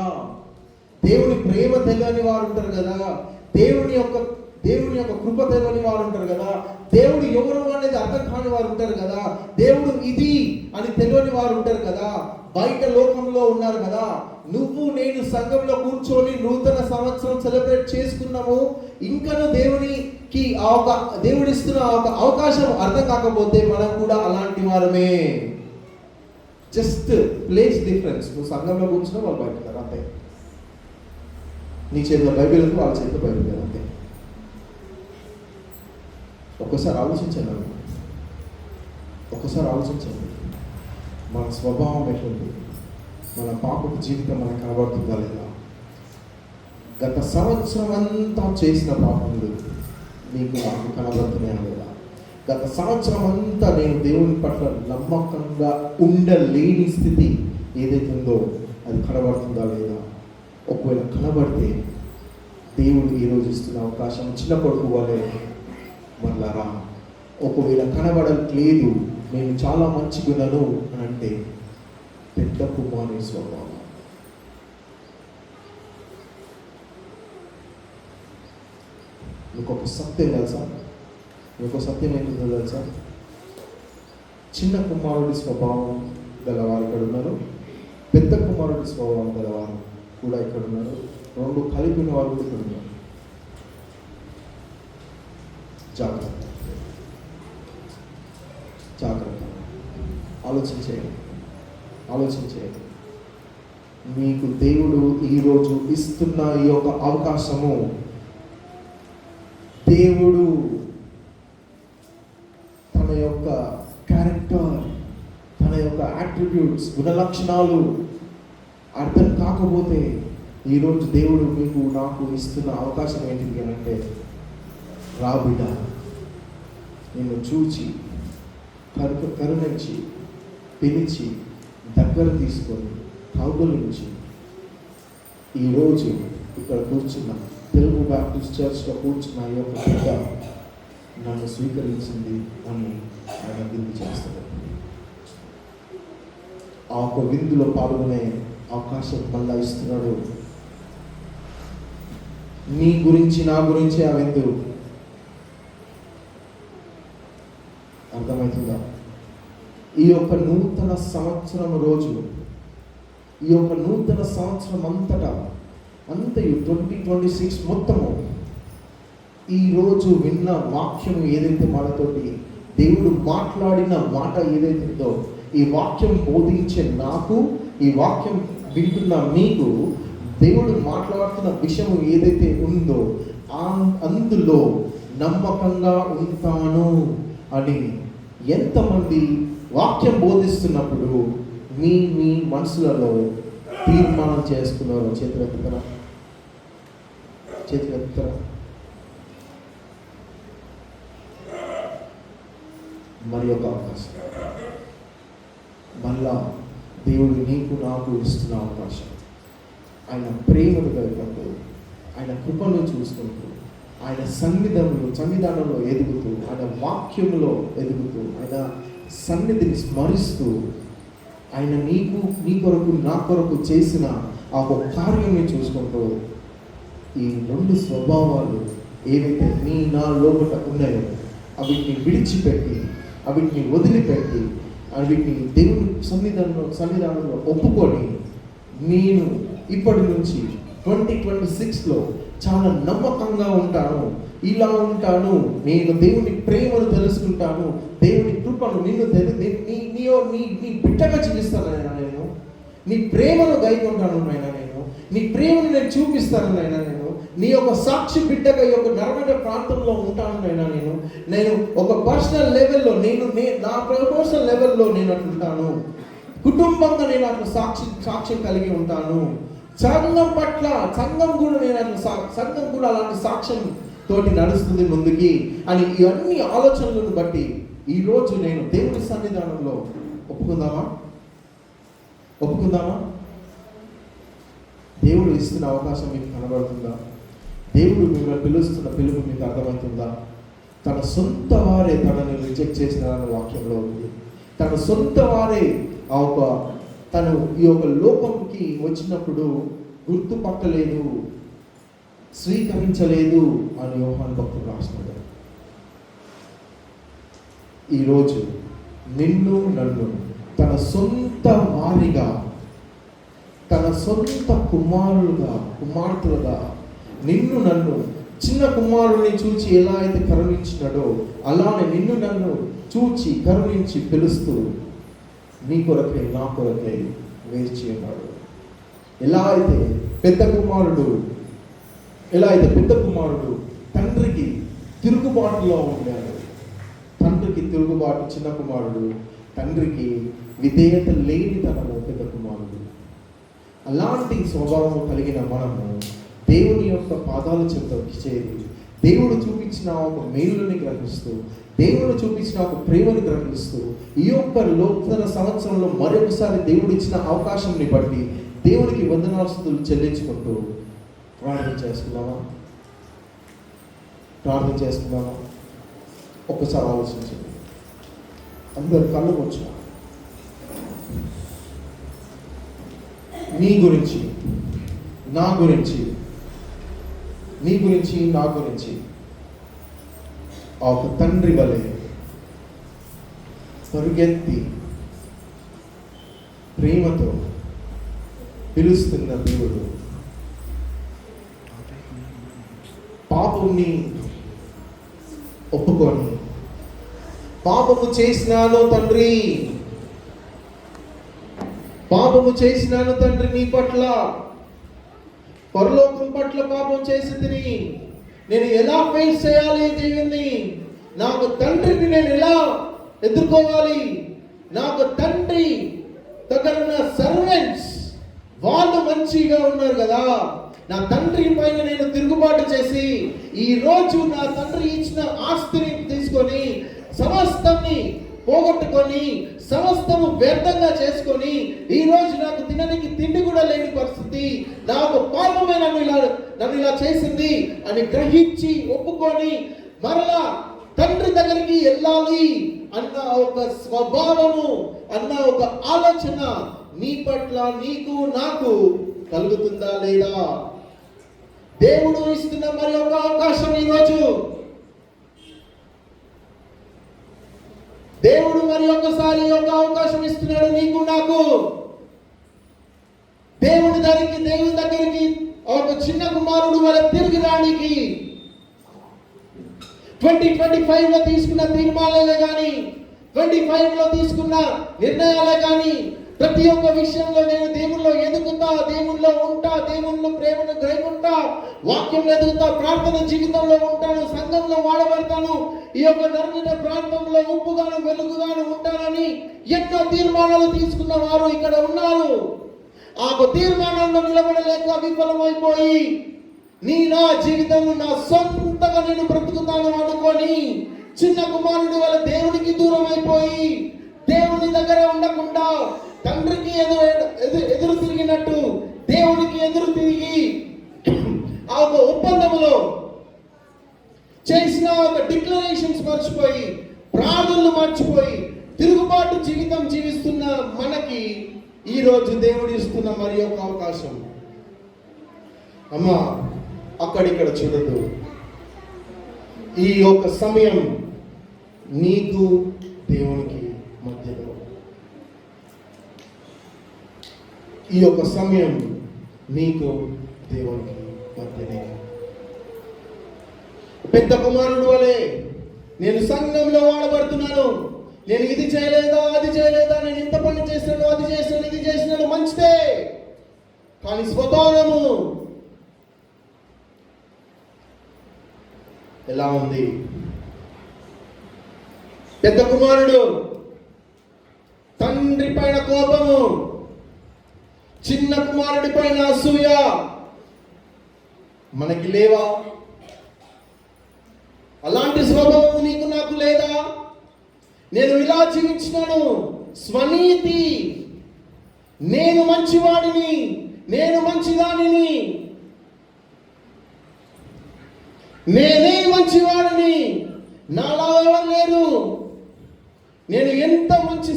దేవుని ప్రేమ తెలియని వారు ఉంటారు కదా, దేవుని యొక్క కృప తెలియని వారు ఉంటారు కదా, దేవుడు ఎవరు అనేది అర్థం కాని వారు ఉంటారు కదా, దేవుడు ఇది అని తెలియని వారు ఉంటారు కదా, బయట లోకంలో ఉన్నారు కదా. నువ్వు నేను సంఘంలో కూర్చొని నూతన సంవత్సరం సెలబ్రేట్ చేసుకున్నాము, ఇంకనూ దేవుడిస్తున్న ఒక అవకాశం అర్థం కాకపోతే మనం కూడా అలాంటి వారమే. Just place difference. నువ్వు సంఘంలో కూర్చున్నా వాళ్ళు బయట ఉన్నారు అంతే. నీ చేతిలో బైబిల్ ఉంది, వాళ్ళ చేతిలో బైబిల్ లేదు అంతే. ఒక్కసారి ఆలోచించండి, మన స్వభావం ఎట్లుంది, మన పాపపు జీవితం మనకు కనబడుతుందా లేదా, గత సంవత్సరం అంతా చేసిన పాపములు నీకు నాకు కనబడుతున్నాయా లేదా, గత సంవత్సరం అంతా నేను దేవుని పట్ల నమ్మకంగా ఉండలేని స్థితి ఏదైతే ఉందో అది కనబడుతుందా లేదా. ఒకవేళ కనబడితే దేవుడు ఈరోజు ఇస్తున్న అవకాశం చిన్న కొడుకు వాళ్ళే మళ్ళా రా. ఒకవేళ కనబడట్లేదు, నేను చాలా మంచిగున్నాను అని అంటే పెద్ద కుమారుని స్వభావం. మీకు ఒక సత్యం తెలుసా? మీకు సత్యం ఏంటో తెలుసా? చిన్న కుమారుడి స్వభావం గలవారు ఇక్కడ ఉన్నారు, పెద్ద కుమారుడి స్వభావం గలవారు కూడా ఇక్కడ ఉన్నారు, రెండు కలిపిన వారు కూడా ఇక్కడ ఉన్నారు. జాగ్రత్త, ఆలోచించేయండి. మీకు దేవుడు ఈరోజు ఇస్తున్న ఈ యొక్క అవకాశము, దేవుడు తన యొక్క క్యారెక్టర్, తన యొక్క యాట్రిబ్యూట్స్, గుణలక్షణాలు అర్థం కాకపోతే ఈరోజు దేవుడు మీకు నాకు ఇస్తున్న అవకాశం ఏంటిది అని అంటే, రా బిడ్డ, నిన్ను చూచి కరుణించి పిలిచి దగ్గర తీసుకొని కౌగులించి ఈరోజు ఇక్కడ కూర్చున్న తెలుగు బ్యాప్టిస్ట్ చర్చ్లో కూర్చున్న ఈ యొక్క బిడ్డ నన్ను స్వీకరించింది అని ఆయన విందు చేస్తాడు. ఆ ఒక విందులో పాల్గొనే అవకాశం మళ్ళా ఇస్తున్నాడు. నీ గురించి నా గురించి ఆ విందు. అర్థమవుతుందా? ఈ యొక్క నూతన సంవత్సరం రోజు, ఈ యొక్క నూతన సంవత్సరం అంతయు 2026 మొత్తము ఈరోజు విన్న వాక్యం ఏదైతే మనతోటి దేవుడు మాట్లాడిన మాట ఏదైతుందో, ఈ వాక్యం బోధించే నాకు, ఈ వాక్యం వింటున్న మీకు దేవుడు మాట్లాడుతున్న విషయం ఏదైతే ఉందో అందులో నమ్మకంగా ఉంటాను అని ఎంతమంది వాక్యం బోధిస్తున్నప్పుడు మీ మనసులలో తీర్మానం చేసుకున్నారో చేతులెత్తుతారా? మరి ఒక అవకాశం మళ్ళా దేవుడు నీకు నాకు ఇస్తున్న అవకాశం. ఆయన ప్రేమను కలుగుతూ, ఆయన కృపను చూసుకుంటూ, ఆయన సన్నిధానంలో ఎదుగుతూ, ఆయన వాక్యములో ఎదుగుతూ, ఆయన సన్నిధిని స్మరిస్తూ, ఆయన నీ కొరకు నా కొరకు చేసిన ఆ ఒక కార్యాన్ని చూసుకుంటూ, ఈ రెండు స్వభావాలు ఏవైతే నా లోపల ఉన్నాయో అవిటిని విడిచిపెట్టి, అవిటిని వదిలిపెట్టి, అవిటిని దేవుని సన్నిధానంలో ఒప్పుకొని, నేను ఇప్పటి నుంచి 2026లో చాలా నమ్మకంగా ఉంటాను, ఇలా ఉంటాను, నేను దేవుని ప్రేమను తెలుసుకుంటాను, దేవుని కృపను నీ బిడ్డగా జీవిస్తాను నాయనా, నేను నీ ప్రేమను గైకొంటాను నాయనా, నీ ప్రేమను నేను చూపిస్తాను నాయనా, నీ యొక్క సాక్షి బిడ్డగా ఈ యొక్క నరమైన ప్రాంతంలో ఉంటాను నాయనా, నేను ఒక పర్సనల్ లెవెల్లో నా పర్సనల్ లెవెల్లో నేను అట్లుంటాను, కుటుంబంగా నేను అట్లా సాక్ష్యం కలిగి ఉంటాను, సంఘం పట్ల సంఘం కూడా అలాంటి సాక్ష్యం తోటి నడుస్తుంది ముందుకి అని ఇవన్నీ ఆలోచనలను బట్టి ఈరోజు నేను దేవుని సన్నిధానంలో ఒప్పుకుందామా? దేవుడు ఇస్తున్న అవకాశం మీకు కనబడుతుందా? దేవుడు మిమ్మల్ని పిలుస్తున్న పిలుపు మీకు అర్థమవుతుందా? తన సొంత వారే తనని రిజెక్ట్ చేసినారన్న వాక్యంలో ఉంది. తన సొంత వారే తను ఈ యొక్క లోకంకి వచ్చినప్పుడు గుర్తుపట్టలేదు, స్వీకరించలేదు అని యోహాను భక్తుడు రాసినాడు. ఈరోజు నిన్ను నన్ను తన సొంత వారిగా, తన సొంత కుమార్తెలుగా నిన్ను నన్ను చిన్న కుమారుని చూచి ఎలా అయితే కరుణించినాడో అలానే నిన్ను నన్ను చూచి కరుణించి పిలుస్తూ నీ కొరకై నా కొరకై వేచి ఉన్నాడు. ఎలా అయితే పెద్ద కుమారుడు తండ్రికి తిరుగుబాటులో ఉన్నాడు, తండ్రికి తిరుగుబాటు చిన్న కుమారుడు, తండ్రికి విధేయత లేని తనము పెద్ద కుమారుడు. అలాంటి స్వభావం కలిగిన మనము దేవుని యొక్క పాదాల చెంతకి చేరి దేవుడు చూపించిన ఒక మేలుని గ్రహిస్తూ, దేవుడు చూపించిన ఒక ప్రేమను గ్రహిస్తూ ఈ యొక్క నూతన సంవత్సరంలో మరొకసారి దేవుడు ఇచ్చిన అవకాశంని బట్టి దేవునికి వందనాస్తులు చెల్లించుకుంటూ ప్రార్థన చేసుకున్నామా? ఒక్కసారి ఆలోచించండి. అందరు కళ్ళు వచ్చా. నీ గురించి, నా గురించి ఒక తండ్రి వలె పరిగెత్తి ప్రేమతో పిలుస్తున్న దేవుడు పాపంని ఒప్పుకొని, పాపము చేసినాను తండ్రి నీ పట్ల, పరలోకం పట్ల పాపం చేసి తిని నేను ఎలా ఫేస్ చేయాలి దేవుణ్ణి, నాకు తండ్రిని నేను ఎలా ఎదుర్కోవాలి, నాకు తండ్రి దగ్గర ఉన్న సర్వెంట్స్ వాళ్ళు మంచిగా ఉన్నారు కదా, నా తండ్రి పైన నేను తిరుగుబాటు చేసి ఈ రోజు నా తండ్రి ఇచ్చిన ఆస్తిని తీసుకొని సమస్తాన్ని పోగొట్టుకొని సమస్తము వ్యర్థంగా చేసుకొని ఈ రోజు నాకు తినడానికి తిండి కూడా లేని పరిస్థితి, నాకు పాపమే నన్ను ఇలా చేసింది అని గ్రహించి ఒప్పుకొని మరలా తండ్రి దగ్గరికి వెళ్ళాలి అన్న ఒక స్వభావము, అన్న ఒక ఆలోచన నీ పట్ల నీకు నాకు కలుగుతుందా లేదా? దేవుడు ఇస్తున్న మరి ఒక అవకాశం ఈరోజు, దేవుడు మరి ఒకసారి ఒక అవకాశం ఇస్తున్నాడు నీకు నాకు. దేవుని దగ్గరికి ఒక చిన్న కుమారుడు వల్ల తిరిగి రానికి 2025 లో తీసుకున్న తీర్మానాలే కానీ, 25 లో తీసుకున్న నిర్ణయాలే కానీ, ప్రతి ఒక్క విషయంలో నేను దేవుల్లో ఎదుగుతా, దేవుల్లో ఉంటా, దేవుల్లో ప్రేమను గ్రహించుకుంటా, వాక్యంలో ఎదుగుతా, ప్రార్థన జీవితంలో ఉంటాను, సంఘంలో వాడబడతాను, ఈ యొక్క నర్మిన ప్రాంతంలో ఉప్పుగాను వెలుగుగాను ఉంటానని ఎన్నో తీర్మానాలు తీసుకున్న వారు ఇక్కడ ఉన్నారు. ఆ తీర్మానంలో నిలబడలేక విఫలమైపోయి నా జీవితం నా సొంతగా నేను బ్రతుకుతాను అనుకొని చిన్న కుమారుడు వల్ల దేవునికి దూరం అయిపోయి దేవుని దగ్గర ఉండకుండా తండ్రికి ఎదురు తిరిగినట్టు దేవునికి ఎదురు తిరిగి ఆ ఒక ఒప్పందంలో చేసిన ఒక డిక్లరేషన్స్ మర్చిపోయి, ప్రార్థనలు మర్చిపోయి తిరుగుబాటు జీవితం జీవిస్తున్న మనకి ఈ రోజు దేవుడు ఇస్తున్న మరి ఒక అవకాశం. అమ్మా, అక్కడిక్కడ చూడదు. ఈ యొక్క సమయం నీకు దేవునికి మధ్యలో, ఈ యొక్క సమయం నీకు దేవునికి మధ్యనే. పెద్ద కుమారుడు వలె నేను సంఘంలో వాడబడుతున్నాను, నేను ఇది చేయలేదా అది చేయలేదా, నేను ఇంత పని చేసినాను అది చేసినాను ఇది చేసినాను, మంచిదే. కానీ స్వభావము ఎలా ఉంది? పెద్ద కుమారుడు తండ్రి పైన కోపము, చిన్న కుమారుడి పైన అసూయ మనకి లేవా? అలాంటి స్వభావం నీకు నాకు లేదా? నేను ఇలా జీవించినాను, స్వనీతి, నేను మంచివాడిని, నేను మంచిదానిని, నేనే మంచివాడిని, నాలా ఎవరు లేరు, నేను ఎంత మంచి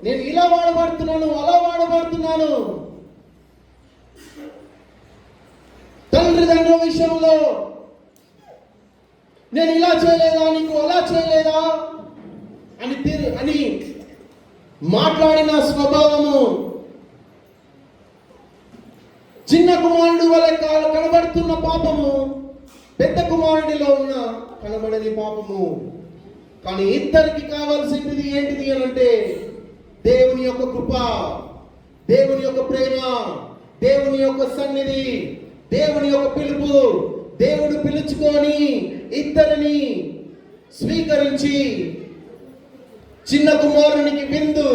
నేను ఇలా వాడబడుతున్నాను, అలా వాడబడుతున్నాను. తండ్రిదండ్రుల విషయంలో నేను ఇలా చేయలేదా, నీకు అలా చేయలేదా అని మాట్లాడిన స్వభావము చిన్న కుమారుడు వల్ల కనబడుతున్న పాపము, పెద్ద కుమారుడిలో ఉన్న కనబడని పాపము. కానీ ఇద్దరికి కావాల్సింది ఏంటిది అని అంటే దేవుని యొక్క కృప, దేవుని యొక్క ప్రేమ, దేవుని యొక్క సన్నిధి, దేవుని యొక్క పిలుపు. దేవుడు పిలుచుకొని ఇద్దరిని స్వీకరించి చిన్న కుమారునికి విందు,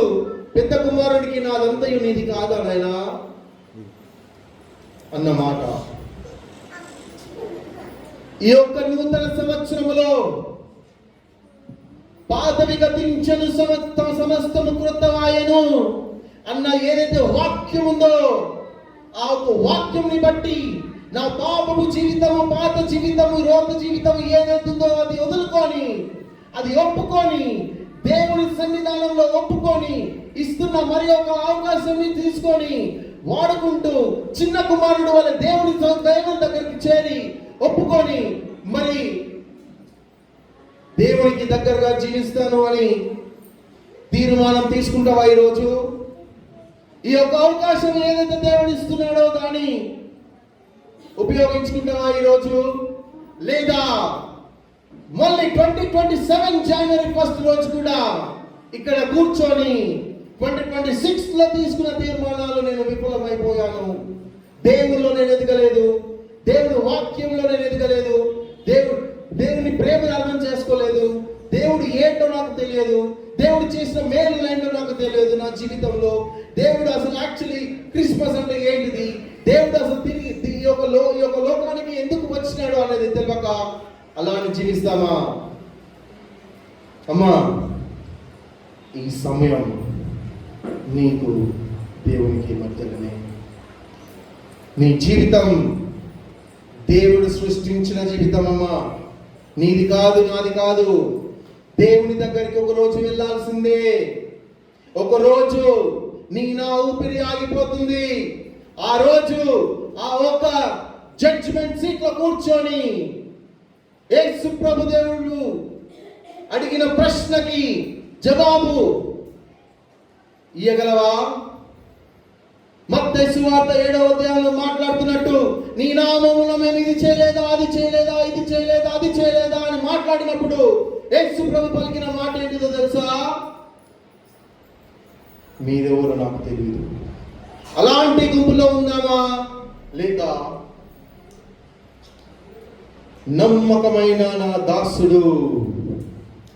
పెద్ద కుమారుడికి నాదంతయు నీది కాదా నాయనా అన్నమాట. ఈ యొక్క నూతన సంవత్సరములో పాతవి గతించను సమస్తము కృతమాయెను అన్న ఏదైతే వాక్యం ఉందో ఆ ఒక వాక్యంని బట్టి నా పాపము జీవితము, పాత జీవితము, రోత జీవితము ఏదైతుందో అది వదులుకొని, అది ఒప్పుకొని, దేవుని సన్నిధానంలో ఒప్పుకొని ఇస్తున్న మరి ఒక అవకాశాన్ని తీసుకొని వాడుకుంటూ చిన్న కుమారుడు వల్ల దేవుని దగ్గరికి చేరి ఒప్పుకొని మరి దేవునికి దగ్గరగా జీవిస్తాను అని తీర్మానం తీసుకుంటావా ఈరోజు? ఈ యొక్క అవకాశం ఏదైతే దేవుడు ఇస్తున్నాడో దాన్ని ఉపయోగించుకుంటావా ఈరోజు? లేదా మళ్ళీ 2027 జనవరి 1 రోజు కూడా ఇక్కడ కూర్చొని 2026 లో తీసుకున్న తీర్మానాలు నేను విఫలమైపోయాను, దేవుల్లో నేను ఎదగలేదు, దేవుడు వాక్యంలో నేను ఎదగలేదు, దేవుని ప్రేమను అర్థం చేసుకోలేదు, దేవుడు ఏంటో నాకు తెలియదు, దేవుడు చేసిన మేలు ఏంటో నాకు తెలియదు నా జీవితంలో, దేవుడు అసలు యాక్చువల్లీ క్రిస్మస్ అంటే ఏంటిది, దేవుడు అసలు తిరిగి ఈ యొక్క లోకానికి ఎందుకు వచ్చినాడు అనేది తెలియక అలా అని జీవిస్తామా? అమ్మా, ఈ సమయం నీకు దేవునికి మధ్యలోనే. నీ జీవితం దేవుడు సృష్టించిన జీవితం అమ్మా, నీది కాదు, నాది కాదు. దేవుని దగ్గరికి ఒక రోజు వెళ్ళాల్సిందే. ఒక రోజు నా ఊపిరి ఆగిపోతుంది. ఆ రోజు ఆ ఒక జడ్జిమెంట్ సీట్ లో కూర్చొని యేసు ప్రభు దేవుడు అడిగిన ప్రశ్నకి జవాబు ఇయ్యగలవా? మత్తయి సువార్త 7వ అధ్యాయంలో మాట్లాడుతున్నట్టు నీ నామములో మేము ఇది చేయలేదా, అది చేయలేదా, ఇది చేయలేదా, అది చేయలేదా అని మాట్లాడినప్పుడు యేసు ప్రభు పలికిన మాట ఏంటిదో తెలుసా? మీరెవరో నాకు తెలియదు. అలాంటి గుంపులో ఉందామా? లేక నమ్మకమైన నా దాసుడు,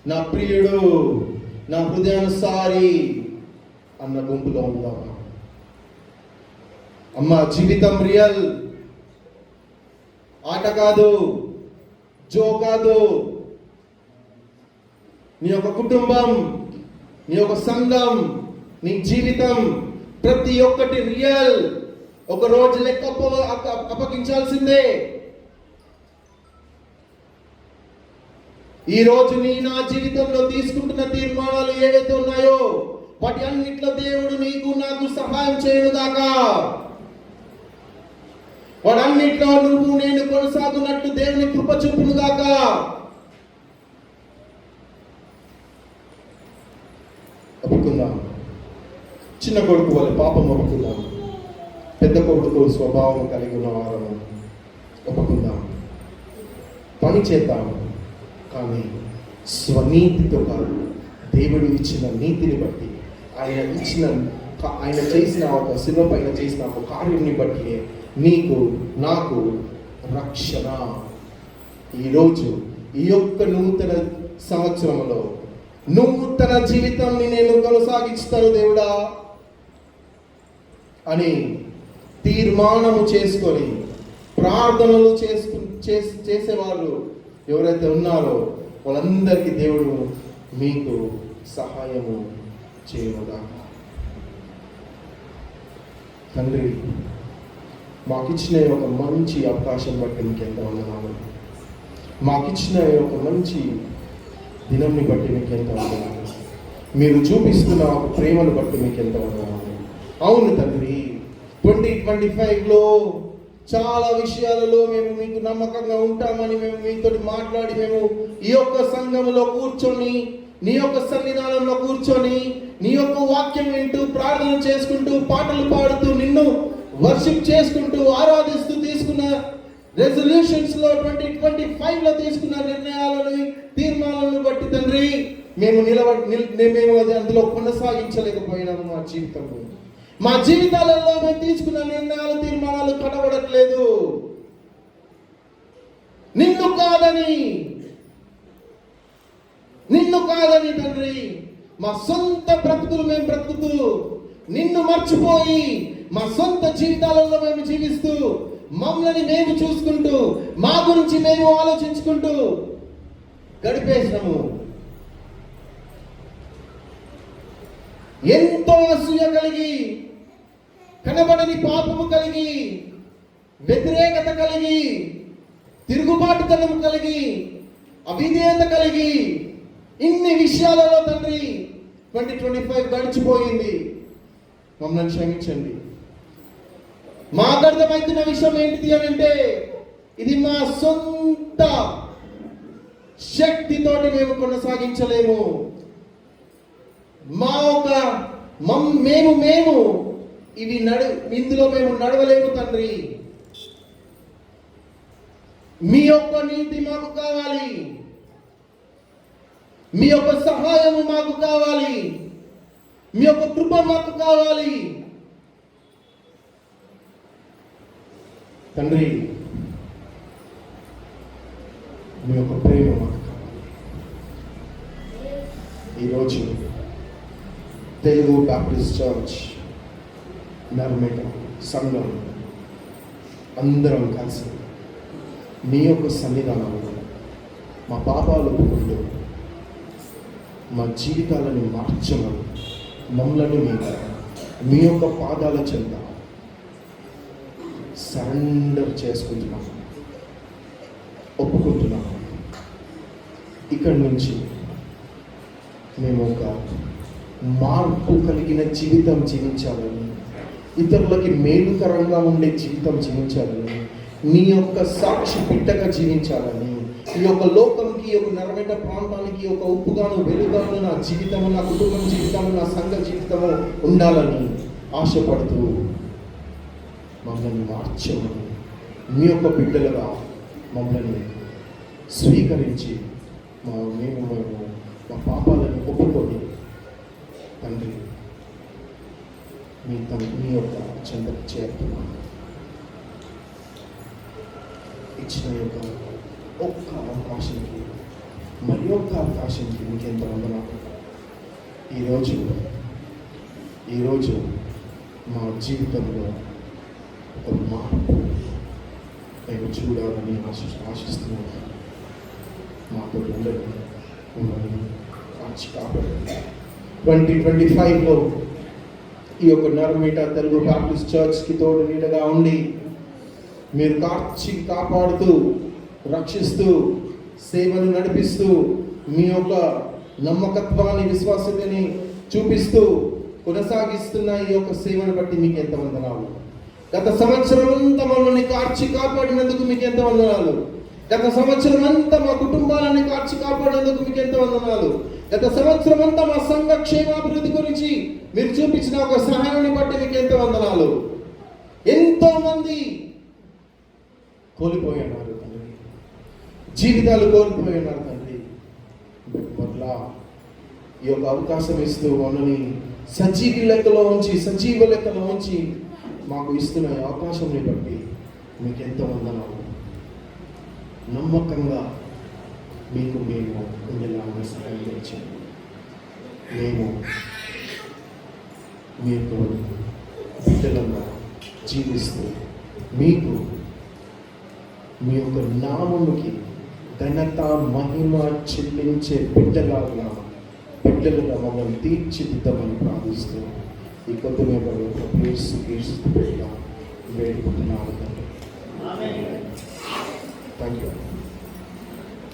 నా ప్రియుడు, నా హృదయానుసారి అన్న గుంపులో ఉందామా? అమ్మ, జీవితం రియల్, ఆట కాదు, జో కాదు. నీ యొక్క కుటుంబం, నీ యొక్క సంఘం, నీ జీవితం ప్రతి ఒక్కటి రియల్. ఒక రోజు లెక్క అప్పగించాల్సిందే. ఈ రోజు నా జీవితంలో తీసుకుంటున్న తీర్మానాలు ఏవైతే ఉన్నాయో వాటి అన్నిట్లో దేవుడు నీకు నాకు సహాయం చేయనుగాక. వాడన్నిట్లో నువ్వు నేను కొనసాగున్నట్టు దేవుని కృప చూపునుగాక. ఒప్పుకుందాం. చిన్న కొడుకు వల్ల పాపం ఒప్పుకుందాం. పెద్ద కొడుకు స్వభావం కలిగి ఉన్న వారము ఒప్పుకుందాం. పని చేద్దాం, కానీ స్వనీతితో కాదు, దేవుడు ఇచ్చిన నీతిని బట్టి, ఆయన చేసిన ఒక శిలువ పైన చేసిన ఒక కార్యాన్ని బట్టి నీకు నాకు రక్షణ. ఈరోజు ఈ యొక్క నూతన సంవత్సరంలో నూతన జీవితాన్ని నేను కొనసాగిస్తాను దేవుడా అని తీర్మానము చేసుకొని ప్రార్థనలు చేసేవాళ్ళు ఎవరైతే ఉన్నారో వాళ్ళందరికీ దేవుడు మీకు సహాయము చేయనుగాక. తండ్రి, మాకిచ్చిన ఒక మంచి అవకాశం బట్టి నీకు ఎంత వందనాలు. మాకిచ్చిన ఒక మంచి దినంని బట్టి నీకు ఎంత వందనాలు. మీరు చూపిస్తున్న ఒక ప్రేమను బట్టి మీకు ఎంత వందనాలు. అవును తండ్రి, 2025లో చాలా విషయాలలో మేము మీకు నమ్మకంగా ఉంటామని మేము మీతో మాట్లాడి మేము ఈ యొక్క సంఘములో కూర్చొని నీ యొక్క సన్నిధానంలో కూర్చొని నీ యొక్క వాక్యం వింటూ ప్రార్థన చేసుకుంటూ పాటలు పాడుతూ నిన్ను వర్షిప్ చేసుకుంటూ ఆరాధిస్తూ తీసుకున్న రెజల్యూషన్స్ లో 2025లో తీసుకున్న నిర్ణయాలను తీర్మానాలను బట్టి తండ్రి మేము మేము అది అందులో కొనసాగించలేకపోయినాము. మా జీవితాలలో మేము తీసుకున్న నిర్ణయాలు తీర్మానాలు కనబడట్లేదు. నిన్ను కాదని తండ్రి మా సొంత బ్రతుకులు మేము బ్రతుకుతూ నిన్ను మర్చిపోయి మా సొంత జీవితాలలో మేము జీవిస్తూ మమ్మల్ని మేము చూసుకుంటూ మా గురించి మేము ఆలోచించుకుంటూ గడిపేసినాము. ఎంతో అసూయ కలిగి, కనబడని పాపము కలిగి, వ్యతిరేకత కలిగి, తిరుగుబాటుతనం కలిగి, అవిధేయత కలిగి, ఇన్ని విషయాలలో తండ్రి 2025 గడిచిపోయింది. మమ్మల్ని క్షమించండి. మాకు అర్థమవుతున్న విషయం ఏంటిది అని అంటే, ఇది మా సొంత శక్తితోటి మేము కొనసాగించలేము. మేము ఇందులో మేము నడవలేము తండ్రి. మీ యొక్క నీతి మాకు కావాలి, మీ యొక్క సహాయము మాకు కావాలి, మీ యొక్క కృప మాకు కావాలి తండ్రి. మీ యొక్క ప్రేమ మాకు కావాలి. ఈరోజు తెలుగు బాప్టిస్ట్ చర్చ్ నర్మేట సంఘం అందరం కలిసి మీ యొక్క సన్నిధానంలో మా పాపాలు ఒప్పుకుంటూ మా జీవితాలను మార్చమని మమ్మల్ని మీ యొక్క పాదాల చెంత సరెండర్ చేసుకుంటున్నాము, ఒప్పుకుంటున్నాము. ఇక్కడి నుంచి మేము ఒక మార్పు కలిగిన జీవితం జీవించాలని, ఇతరులకి మేలుకరంగా ఉండే జీవితం జీవించాలని, నీ యొక్క సాక్షి బిడ్డగా జీవించాలని, ఈ యొక్క లోకంకి, ఈ యొక్క నరమేట ప్రాంతానికి ఒక ఉప్పుగాను వెలుగాను నా జీవితము, నా కుటుంబం జీవితము, నా సంఘ జీవితము ఉండాలని ఆశపడుతూ మమ్మల్ని మార్చమని, మీ యొక్క బిడ్డలుగా మమ్మల్ని స్వీకరించి మేము మా పాపాలను ఒప్పుకొని తండ్రి మీ యొక్క చెంతకు చేరుతున్నాను. ఇచ్చిన యొక్క ఒక్క అవకాశానికి, మరి ఒక్క అవకాశానికి మీకు ఎంత వందనాలు. ఈరోజు మా జీవితంలో ఒక మార్పు మేము చూడాలని ఆశిస్తున్నాను. మాతో ఉండడం కాచి కాపాడండి. 2025లో ఈ యొక్క నర్మేట తెలుగు బాప్టిస్ట్ చర్చ్కి తోడు నీడగా ఉండి మీరు కాచి కాపాడుతూ, రక్షిస్తూ, సేవను నడిపిస్తూ, మీ యొక్క నమ్మకత్వాన్ని, విశ్వాసతని చూపిస్తూ కొనసాగిస్తున్న ఈ యొక్క సేవను బట్టి మీకు ఎంత వందనాలు. గత సంవత్సరం అంతా మమ్మల్ని కాచి కాపాడినందుకు మీకు ఎంత వందనాలు. గత సంవత్సరం అంతా మా కుటుంబాలని కాచి కాపాడినందుకు మీకు ఎంత వందనాలు. గత సంవత్సరం అంతా మా సంఘ క్షేమాభివృద్ధి గురించి మీరు చూపించిన ఒక సహాయాన్ని బట్టి మీకు ఎంత వందనాలు. ఎంతో మంది కోల్పోయినారు తండ్రి, జీవితాలు కోల్పోయినారు తండ్రి. మరలా ఈ యొక్క అవకాశం ఇస్తూ మమ్మల్ని సజీవ లెక్కలో ఉంచి మాకు ఇస్తున్న అవకాశంని బట్టి మీకు ఎంత వందనాలు. నమ్మకంగా మీకు మేము ఉండేలాగా సహాయం చేయండి. మేము మీకు బిడ్డలంగా జీవిస్తూ మీకు మీ యొక్క నామముకి ఘనత మహిమ చెల్లించే బిడ్డలుగా మమ్మల్ని తీర్చిదిద్దమని ప్రార్థిస్తూ ఈ కొత్త మేము వేడుకుంటున్నాము. Thank you.